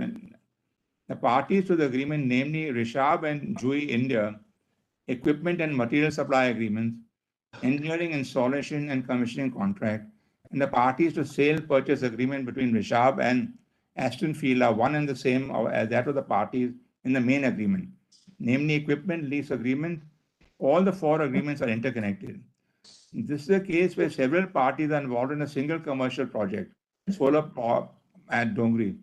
The parties to the agreement, namely Rishabh and Jui India, equipment and material supply agreements, engineering, installation and commissioning contract, and the parties to sale purchase agreement between Rishabh and Aston Field are one and the same as that of the parties in the main agreement, namely equipment lease agreement. All the four agreements are interconnected. This is a case where several parties are involved in a single commercial project, solar power at Dongri,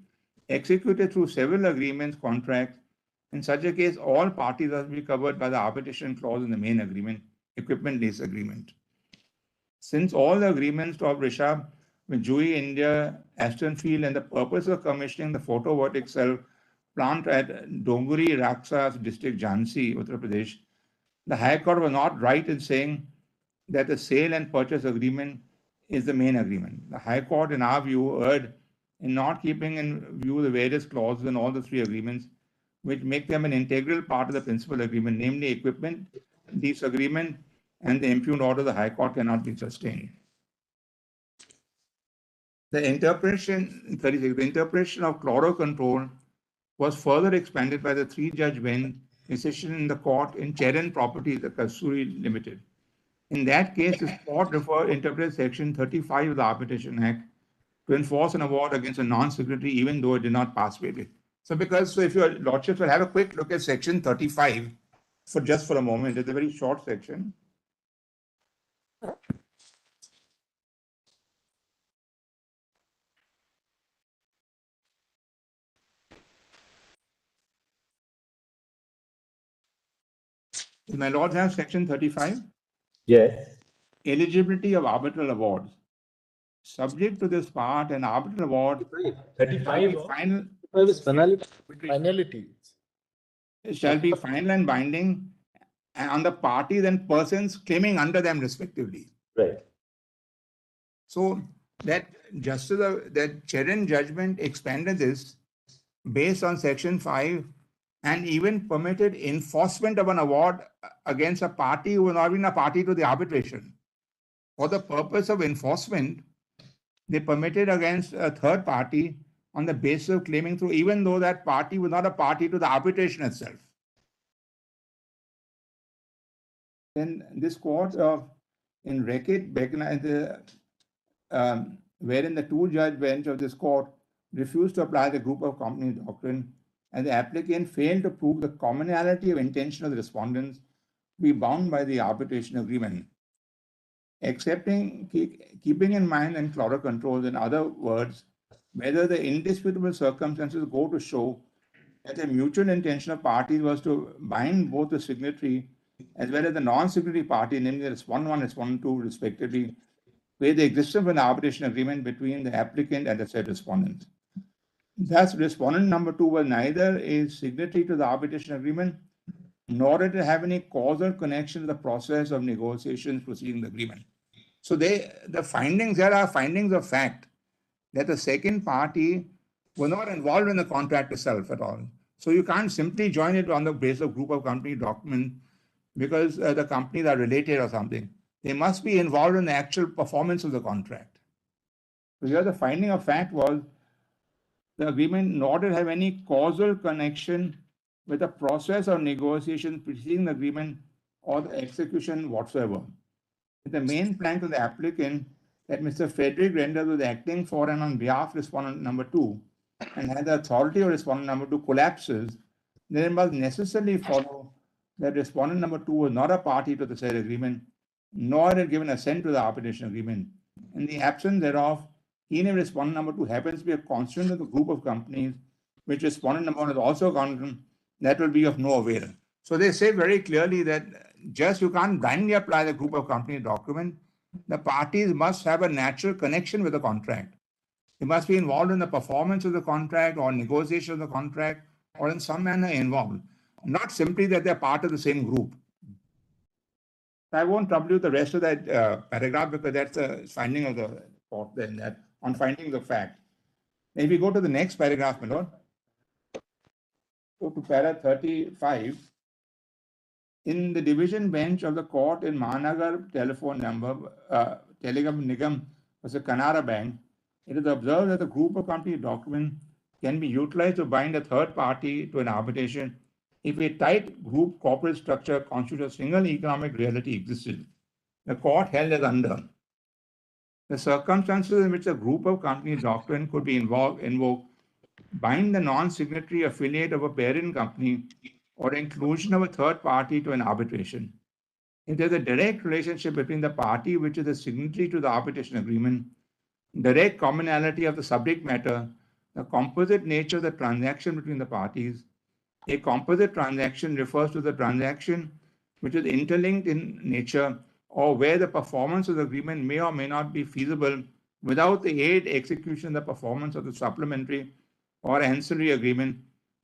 executed through several agreements, contracts. In such a case, all parties are to be covered by the arbitration clause in the main agreement, equipment lease agreement. Since all the agreements of Rishabh with Jui India, Aston Field, and the purpose of commissioning the photovoltaic cell plant at Dongri, Raksas district, Jhansi, Uttar Pradesh, the High Court was not right in saying that the sale and purchase agreement is the main agreement. The High Court, in our view, erred in not keeping in view the various clauses in all the three agreements, which make them an integral part of the principal agreement, namely equipment, lease agreement, and the impugned order of the High Court cannot be sustained. The interpretation, 36, the interpretation of chloro control was further expanded by the three-judge bench decision in the court in Cheran Properties, the Kasuri Limited. In that case, this court interpreted Section 35 of the Arbitration Act to enforce an award against a non-signatory even though it did not pass with. So if your lordships will have a quick look at Section 35 for a moment, it's a very short section. Does my lords have Section 35? Yes. Eligibility of arbitral awards. Subject to this part, an arbitral award 35 final Finality. shall be final and binding on the parties and persons claiming under them respectively. Right. So that that Cheran judgment expanded this based on Section 5 and even permitted enforcement of an award against a party who was not even a party to the arbitration. For the purpose of enforcement, they permitted against a third party on the basis of claiming through, even though that party was not a party to the arbitration itself. Then this court in Rekit, wherein the two-judge bench of this court refused to apply the group of companies doctrine, and the applicant failed to prove the commonality of intention of the respondents to be bound by the arbitration agreement. Keeping in mind and chloro controls, in other words, whether the indisputable circumstances go to show that the mutual intention of parties was to bind both the signatory as well as the non-signatory party, namely the respondent 1 and respondent 2 respectively, where the existence of an arbitration agreement between the applicant and the said respondent. Thus, respondent number 2 was neither a signatory to the arbitration agreement, nor did it have any causal connection to the process of negotiations preceding the agreement. So the findings there are findings of fact that the second party were not involved in the contract itself at all. So you can't simply join it on the basis of group of company document because the companies are related or something. They must be involved in the actual performance of the contract. So here the finding of fact was the agreement nor did have any causal connection with the process of negotiation preceding the agreement or the execution whatsoever. The main plank of the applicant that Mr. Frederick Renders was acting for and on behalf of respondent number 2 and had the authority of respondent number 2 collapses, then it must necessarily follow that respondent number 2 was not a party to the said agreement, nor had given assent to the arbitration agreement. In the absence thereof, even if respondent number 2 happens to be a constituent of the group of companies, which respondent number 1 is also a constituent, that will be of no avail. So they say very clearly that just you can't blindly apply the group of company document. The parties must have a natural connection with the contract. They must be involved in the performance of the contract or negotiation of the contract or in some manner involved, not simply that they're part of the same group. I won't trouble you with the rest of that paragraph because that's a finding of the court then that on findings of fact. If we go to the next paragraph, my lord, go to para 35. In the division bench of the court in Ahmadnagar telephone number, Telegram Nigam was a Canara Bank, it is observed that the group of company document can be utilized to bind a third party to an arbitration if a tight group corporate structure constitutes a single economic reality existed. The court held as under the circumstances in which a group of companies doctrine could be invoked bind the non-signatory affiliate of a parent company or inclusion of a third party to an arbitration. If there's a direct relationship between the party which is the signatory to the arbitration agreement, direct commonality of the subject matter, the composite nature of the transaction between the parties, a composite transaction refers to the transaction which is interlinked in nature or where the performance of the agreement may or may not be feasible without the aid, execution, the performance of the supplementary or ancillary agreement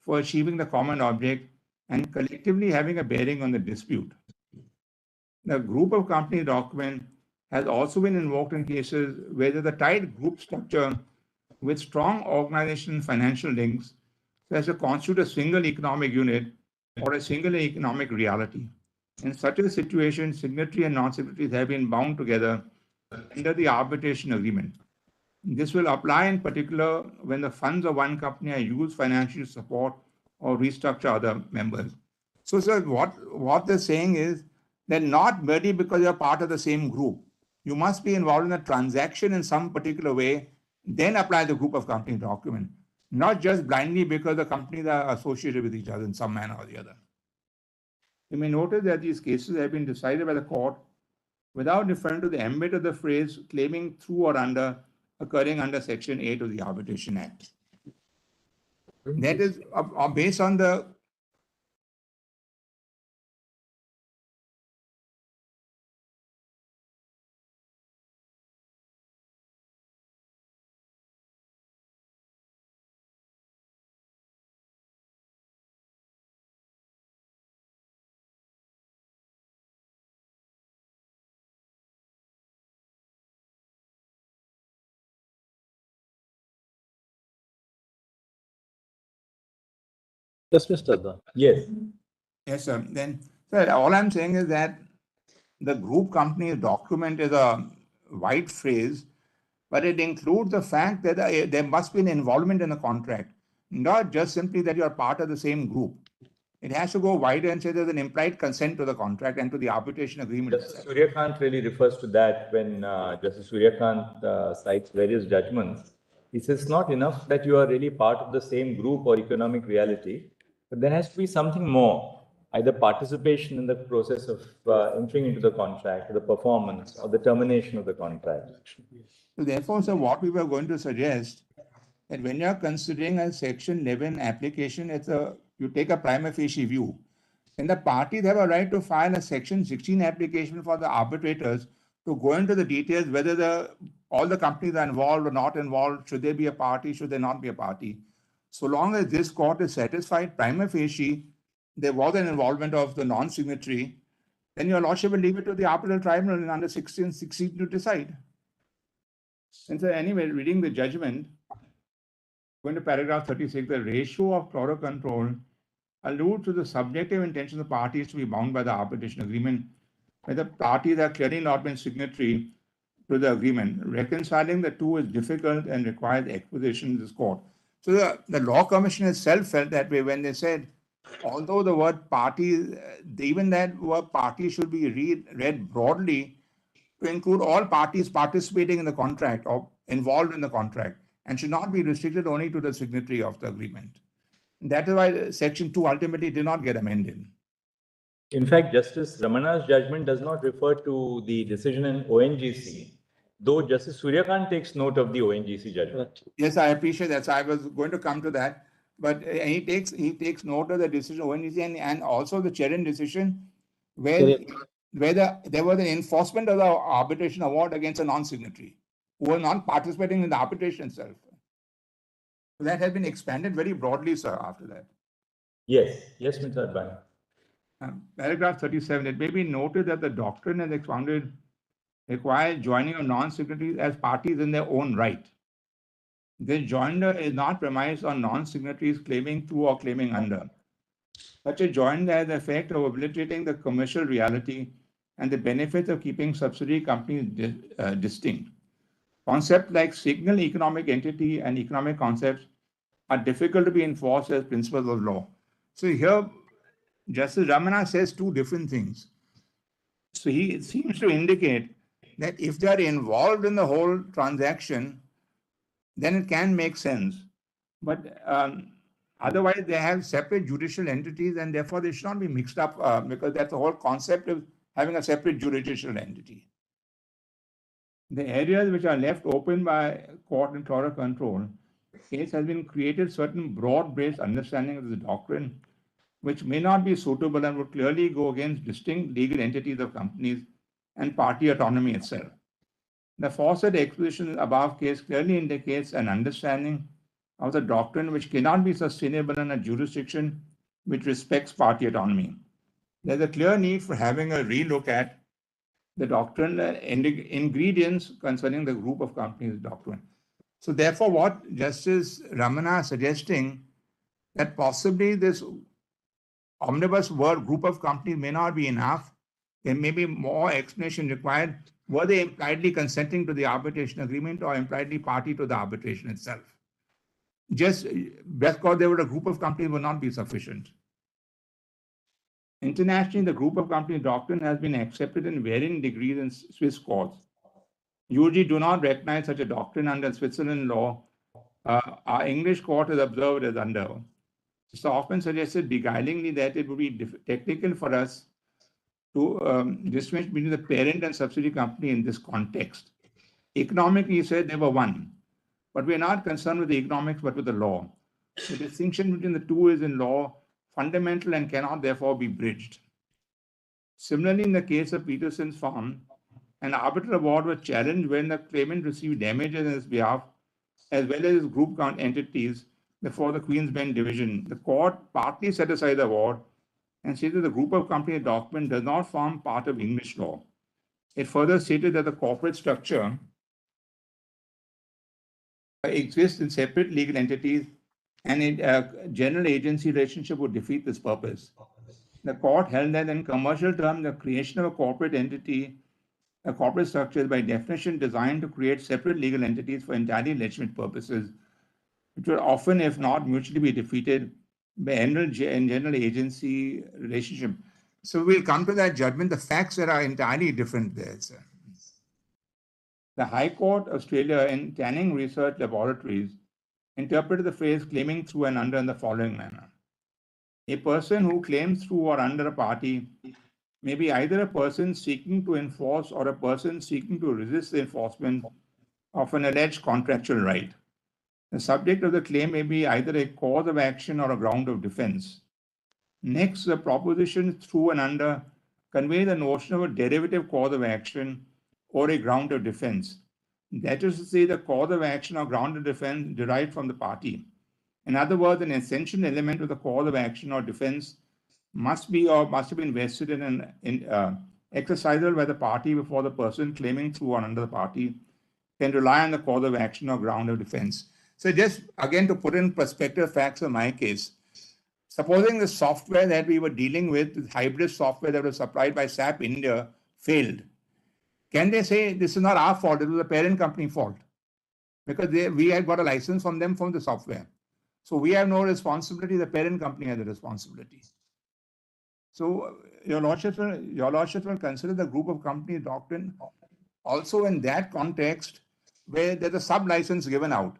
for achieving the common object and collectively having a bearing on the dispute. The group of company document has also been invoked in cases where there's a tight group structure with strong organizational and financial links so as to constitute a single economic unit or a single economic reality. In such a situation, signatory and non-signatories have been bound together under the arbitration agreement. This will apply in particular when the funds of one company are used financially to support or restructure other members. So, sir, what they're saying is that not merely because you're part of the same group, you must be involved in a transaction in some particular way, then apply the group of company document, not just blindly because the companies are associated with each other in some manner or the other. You may notice that these cases have been decided by the court without referring to the ambit of the phrase claiming through or under occurring under Section 8 of the Arbitration Act. That is based on the Yes, Mr. Adnan. Yes. Yes, sir. Then, sir, all I'm saying is that the group company document is a wide phrase, but it includes the fact that there must be an involvement in the contract, not just simply that you are part of the same group. It has to go wider and say there's an implied consent to the contract and to the arbitration agreement. Justice Suryakant really refers to that when Justice Suryakant cites various judgments. He says it's not enough that you are really part of the same group or economic reality, but there has to be something more, either participation in the process of entering into the contract, or the performance, or the termination of the contract. So therefore, sir, what we were going to suggest that when you're considering a Section 11 application, you take a prima facie view. And the parties have a right to file a Section 16 application for the arbitrators to go into the details whether all the companies are involved or not involved, should they be a party, should they not be a party. So long as this court is satisfied prima facie there was an involvement of the non-signatory, then your lordship will leave it to the arbitral tribunal under 16 to decide. And so anyway, reading the judgment, going to paragraph 36, the ratio of thorough control alludes to the subjective intention of the parties to be bound by the arbitration agreement, where the parties have clearly not been signatory to the agreement. Reconciling the two is difficult and requires exposition in this court. So the Law Commission itself felt that way when they said, although the word party, even that word party should be read broadly to include all parties participating in the contract or involved in the contract and should not be restricted only to the signatory of the agreement. That is why Section 2 ultimately did not get amended. In fact, Justice Ramana's judgment does not refer to the decision in ONGC, though Justice Suryakant takes note of the ONGC judgment. Yes, I appreciate that. So I was going to come to that. But he takes note of the decision ONGC and also the Cheran decision where there was an enforcement of the arbitration award against a non-signatory who was not participating in the arbitration itself. So that has been expanded very broadly, sir, after that. Yes, Mr. Advani. Paragraph 37, it may be noted that the doctrine has expounded requires joining of non-signatories as parties in their own right. This joinder is not premised on non-signatories claiming to or claiming under. Such a joinder has the effect of obliterating the commercial reality and the benefits of keeping subsidiary companies distinct. Concepts like single economic entity and economic concepts are difficult to be enforced as principles of law. So here, Justice Ramana says two different things. So he seems to indicate that if they are involved in the whole transaction, then it can make sense. But otherwise, they have separate judicial entities, and therefore they should not be mixed up because that's the whole concept of having a separate judicial entity. The areas which are left open by court and court of control case has been created certain broad-based understanding of the doctrine, which may not be suitable and would clearly go against distinct legal entities of companies and party autonomy itself. The Fawcett exposition above case clearly indicates an understanding of the doctrine which cannot be sustainable in a jurisdiction which respects party autonomy. There's a clear need for having a relook at the doctrine and ingredients concerning the group of companies doctrine. So therefore, what Justice Ramana is suggesting that possibly this omnibus word group of companies may not be enough. There may be more explanation required. Were they impliedly consenting to the arbitration agreement or impliedly party to the arbitration itself? Just because they were a group of companies would not be sufficient. Internationally, the group of companies doctrine has been accepted in varying degrees in Swiss courts. Usually do not recognize such a doctrine under Switzerland law. Our English court has observed as under. It's often suggested beguilingly that it would be technical for us to distinguish between the parent and subsidiary company in this context. Economically, he said they were one, but we are not concerned with the economics but with the law. The distinction between the two is in law fundamental and cannot therefore be bridged. Similarly, in the case of Peterson's farm, an arbitral award was challenged when the claimant received damages on his behalf as well as his group count entities before the Queen's Bench Division. The court partly set aside the award and stated that the group of companies document does not form part of English law. It further stated that the corporate structure exists in separate legal entities and a general agency relationship would defeat this purpose. The court held that in commercial terms, the creation of a corporate entity, a corporate structure is by definition designed to create separate legal entities for entirely legitimate purposes, which will often, if not mutually, be defeated by general agency relationship. So we'll come to that judgment. The facts are entirely different there, sir. The High Court of Australia in Canning Research Laboratories interpreted the phrase claiming through and under in the following manner. A person who claims through or under a party may be either a person seeking to enforce or a person seeking to resist the enforcement of an alleged contractual right. The subject of the claim may be either a cause of action or a ground of defense. Next, the proposition through and under convey the notion of a derivative cause of action or a ground of defense. That is to say, the cause of action or ground of defense derived from the party. In other words, an essential element of the cause of action or defense must be or must have been vested in an exercisable by the party before the person claiming through or under the party can rely on the cause of action or ground of defense. So just again to put in perspective facts of my case, supposing the software that we were dealing with, hybrid software that was supplied by SAP India, failed. Can they say this is not our fault, it was the parent company fault? Because we had got a license from them from the software. So we have no responsibility, the parent company has a responsibility. So your lordship will consider the group of companies doctrine also in that context where there's a sub-license given out.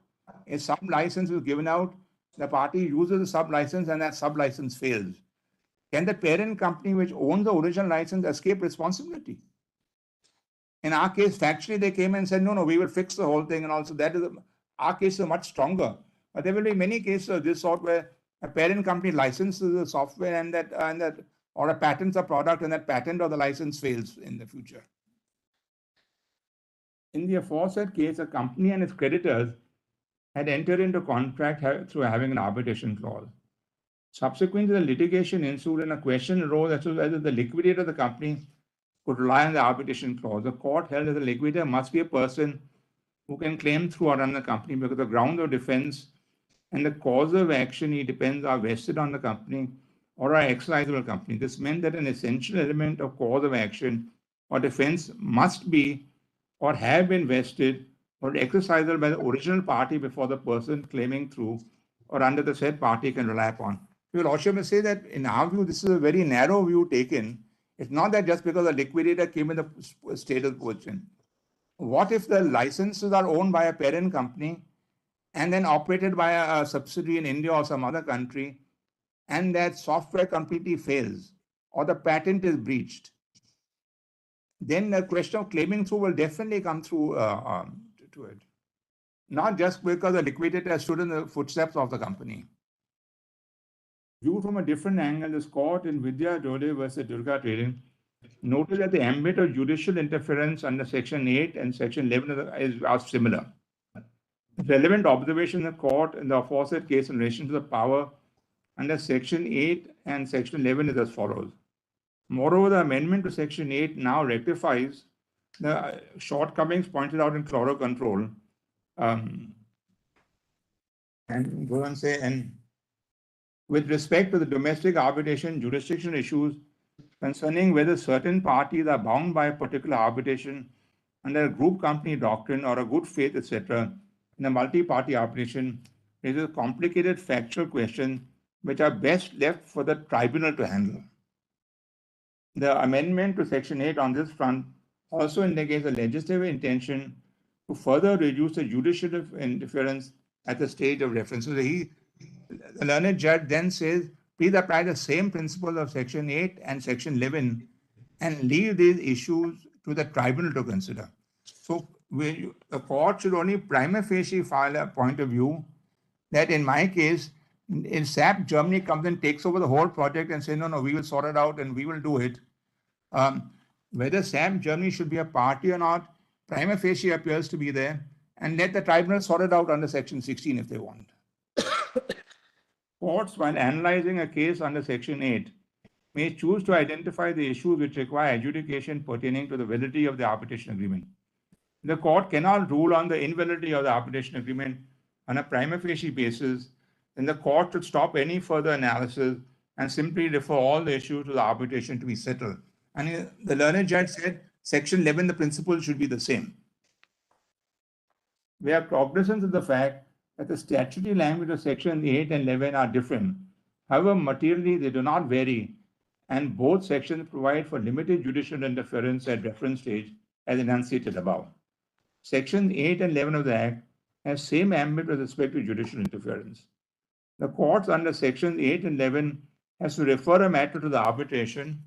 A sub-license is given out, the party uses the sub-license and that sub-license fails. Can the parent company which owns the original license escape responsibility? In our case, factually, they came and said, no, we will fix the whole thing. And also that is, our case is much stronger. But there will be many cases of this sort where a parent company licenses the software and that or a patents a product and that patent or the license fails in the future. In the aforesaid case, a company and its creditors had entered into contract through having an arbitration clause. Subsequently, the litigation ensued and a question arose as to whether the liquidator of the company could rely on the arbitration clause. The court held that the liquidator must be a person who can claim through or under the company because the ground of defense and the cause of action he depends are vested on the company or are exercisable company. This meant that an essential element of cause of action or defense must be or have been vested or exercisable by the original party before the person claiming through or under the said party can rely upon. We will also say that in our view, this is a very narrow view taken. It's not that just because a liquidator came in the state of position. What if the licenses are owned by a parent company and then operated by a subsidiary in India or some other country, and that software completely fails or the patent is breached? Then the question of claiming through will definitely come through to it. Not just because the liquidator stood in the footsteps of the company. Viewed from a different angle, this court in Vidya Dole versus Durga Trading noted that the ambit of judicial interference under Section 8 and Section 11 are similar. Relevant observation in the court in the aforesaid case in relation to the power under Section 8 and Section 11 is as follows. Moreover, the amendment to Section 8 now rectifies the shortcomings pointed out in chloro control. And go and say, and with respect to the domestic arbitration jurisdiction issues concerning whether certain parties are bound by a particular arbitration under a group company doctrine or a good faith, etc., in a multi-party arbitration, raises a complicated factual question which are best left for the tribunal to handle. The amendment to Section 8 on this front also indicates a legislative intention to further reduce the judicial interference at the stage of reference. So the learned judge then says, please apply the same principles of Section 8 and Section 11 and leave these issues to the tribunal to consider. So the court should only prima facie file a point of view that in my case, if SAP Germany comes and takes over the whole project and says, no, we will sort it out and we will do it. Whether SAP Germany should be a party or not, prima facie appears to be there, and let the tribunal sort it out under Section 16 if they want. Courts, while analyzing a case under Section 8, may choose to identify the issues which require adjudication pertaining to the validity of the arbitration agreement. The court cannot rule on the invalidity of the arbitration agreement on a prima facie basis, then the court should stop any further analysis and simply refer all the issues to the arbitration to be settled. And the learned judge said, Section 11, the principle should be the same. We are cognizant of the fact that the statutory language of Section 8 and 11 are different. However, materially, they do not vary, and both sections provide for limited judicial interference at reference stage as enunciated above. Sections 8 and 11 of the Act have same ambit with respect to judicial interference. The courts under Sections 8 and 11 has to refer a matter to the arbitration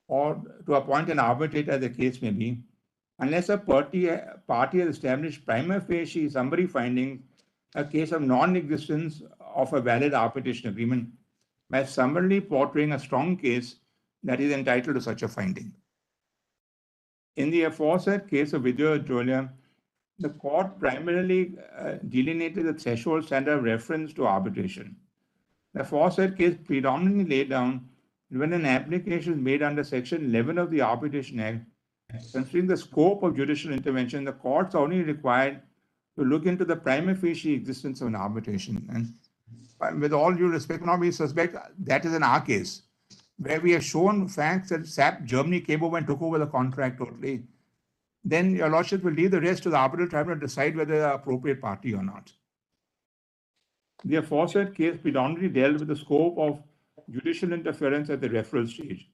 or to appoint an arbitrator as the case may be, unless a party has established prima facie summary findings a case of non-existence of a valid arbitration agreement by summarily portraying a strong case that is entitled to such a finding. In the aforesaid case of Vidya Jolia, the court primarily delineated the threshold standard of reference to arbitration. The aforesaid case predominantly laid down when an application is made under Section 11 of the Arbitration Act, considering the scope of judicial intervention, the courts are only required to look into the prima facie existence of an arbitration. And with all due respect, now we suspect that is in our case, where we have shown facts that SAP Germany came over and took over the contract totally. Then your lordship will leave the rest to the arbitral tribunal to decide whether they are appropriate party or not. The aforesaid case predominantly dealt with the scope of judicial interference at the referral stage.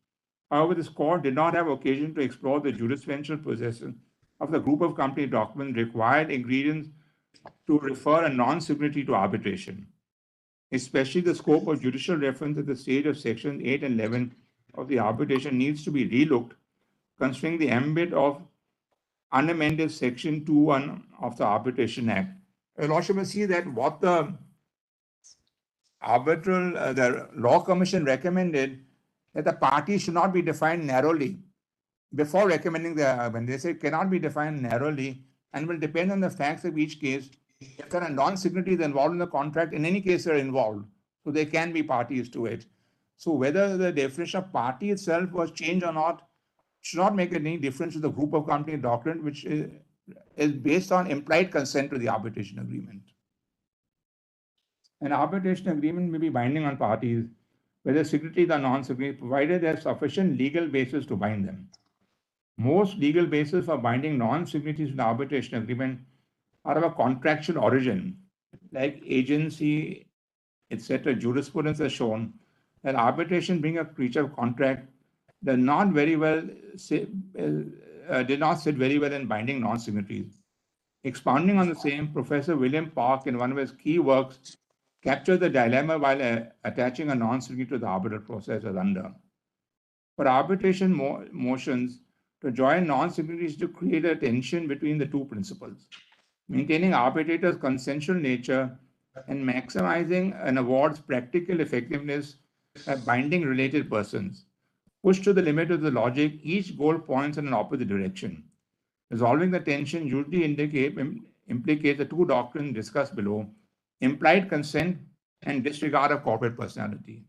However, this court did not have occasion to explore the jurisprudential possession of the group of company documents required ingredients to refer a non-signatory to arbitration. Especially the scope of judicial reference at the stage of Section 8 and 11 of the arbitration needs to be relooked, considering the ambit of unamended Section 2(1) of the Arbitration Act. Your lordship will see that what the the Law Commission recommended, that the parties should not be defined narrowly before recommending when they say it cannot be defined narrowly and will depend on the facts of each case. If there are non-signatories involved in the contract, in any case they're involved, so they can be parties to it. So whether the definition of party itself was changed or not should not make any difference to the group of company doctrine, which is based on implied consent to the arbitration agreement. An arbitration agreement may be binding on parties, whether signatories or non-signatories, provided there is sufficient legal basis to bind them. Most legal basis for binding non-signatories in arbitration agreement are of a contractual origin, like agency etc., jurisprudence has shown that arbitration being a creature of contract does not very well did not sit very well in binding non-signatories. Expounding on the same, Professor William Park, in one of his key works, captures the dilemma while attaching a non-signatory to the arbitral process as under. For arbitration motions, to join non-signatories to create a tension between the two principles, maintaining arbitrators' consensual nature and maximizing an award's practical effectiveness by binding related persons. Pushed to the limit of the logic, each goal points in an opposite direction. Resolving the tension usually implicates the two doctrines discussed below, implied consent and disregard of corporate personality.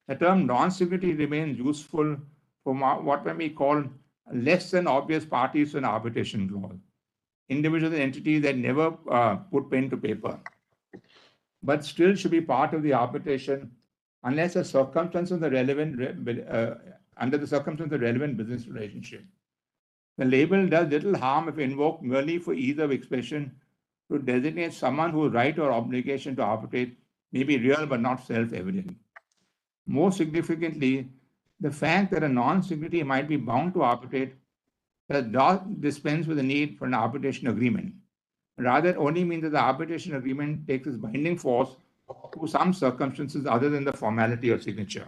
The term non-signatory remains useful for what may be called less than obvious parties to an arbitration clause, individuals and entities that never put pen to paper, but still should be part of the arbitration unless the circumstances of the relevant under the circumstances of the relevant business relationship. The label does little harm if invoked merely for ease of expression to designate someone whose right or obligation to arbitrate may be real but not self-evident. More significantly, the fact that a non-signatory might be bound to arbitrate does not dispense with the need for an arbitration agreement. Rather, it only means that the arbitration agreement takes its binding force to some circumstances other than the formality of signature.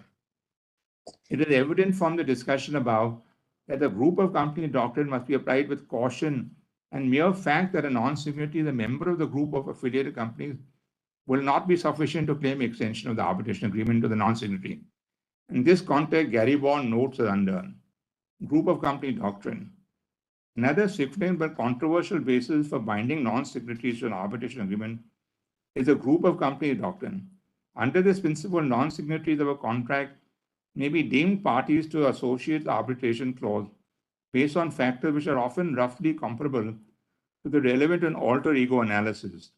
It is evident from the discussion above that the group of company doctrine must be applied with caution, and mere fact that a non-signatory is a member of the group of affiliated companies will not be sufficient to claim extension of the arbitration agreement to the non-signatory. In this context, Gary Bond notes as under group of company doctrine. Another significant but controversial basis for binding non-signatories to an arbitration agreement is the group of company doctrine. Under this principle, non-signatories of a contract may be deemed parties to associate arbitration clause based on factors which are often roughly comparable to the relevant and alter ego analysis.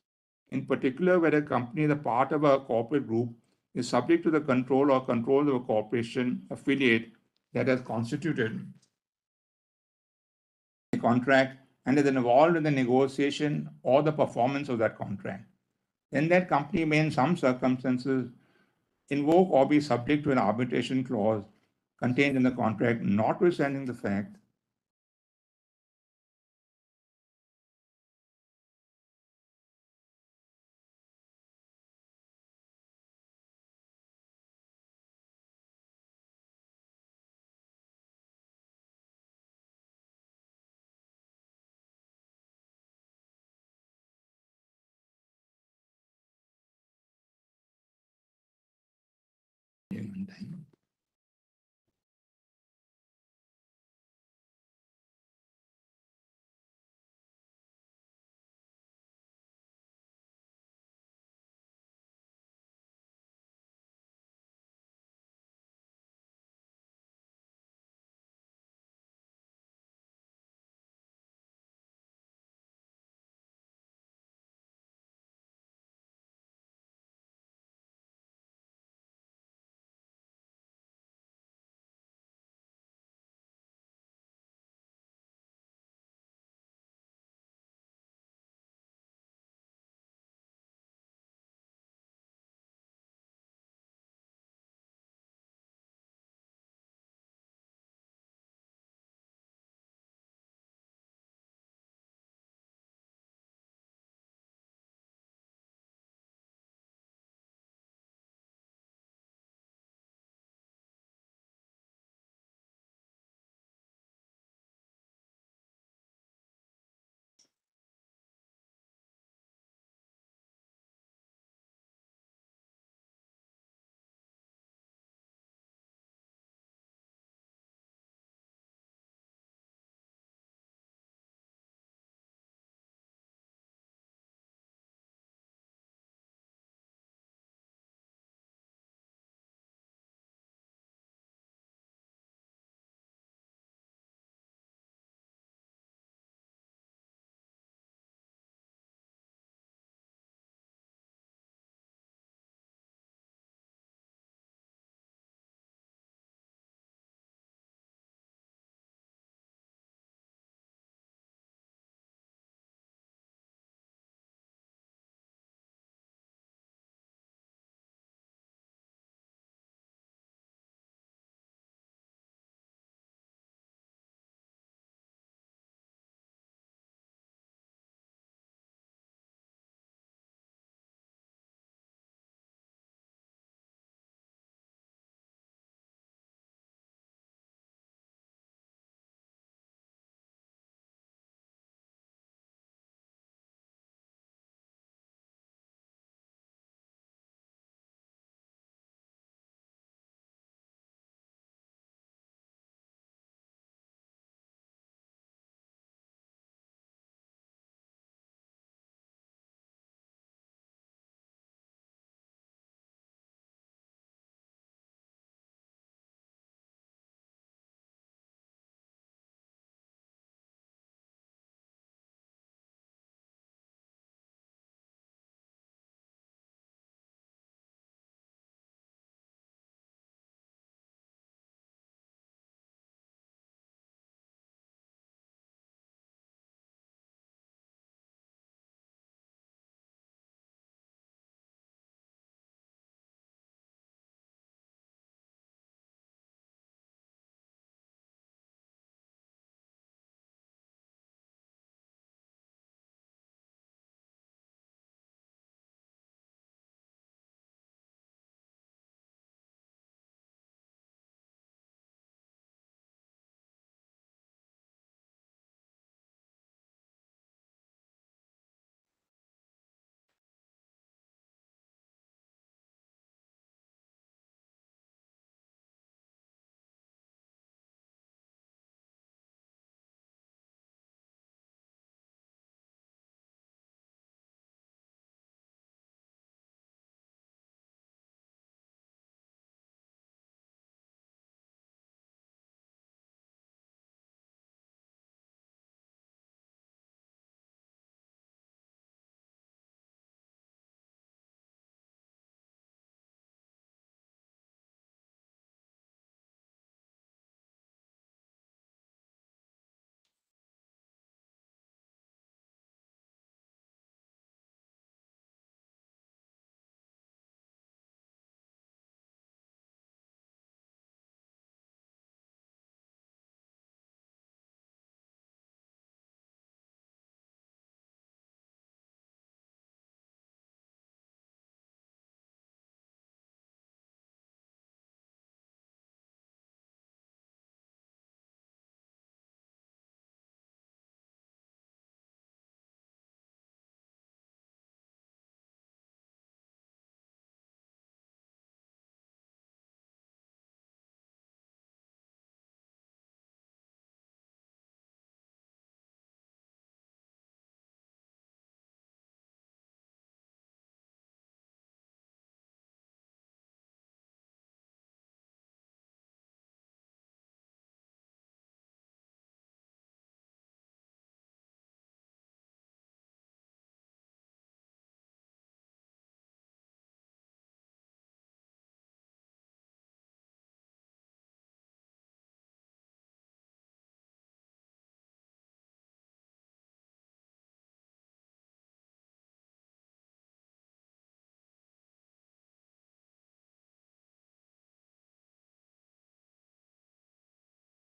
In particular, where a company is a part of a corporate group is subject to the control or control of a corporation affiliate that has constituted a contract and is involved in the negotiation or the performance of that contract. Then that company may, in some circumstances, invoke or be subject to an arbitration clause contained in the contract, notwithstanding the fact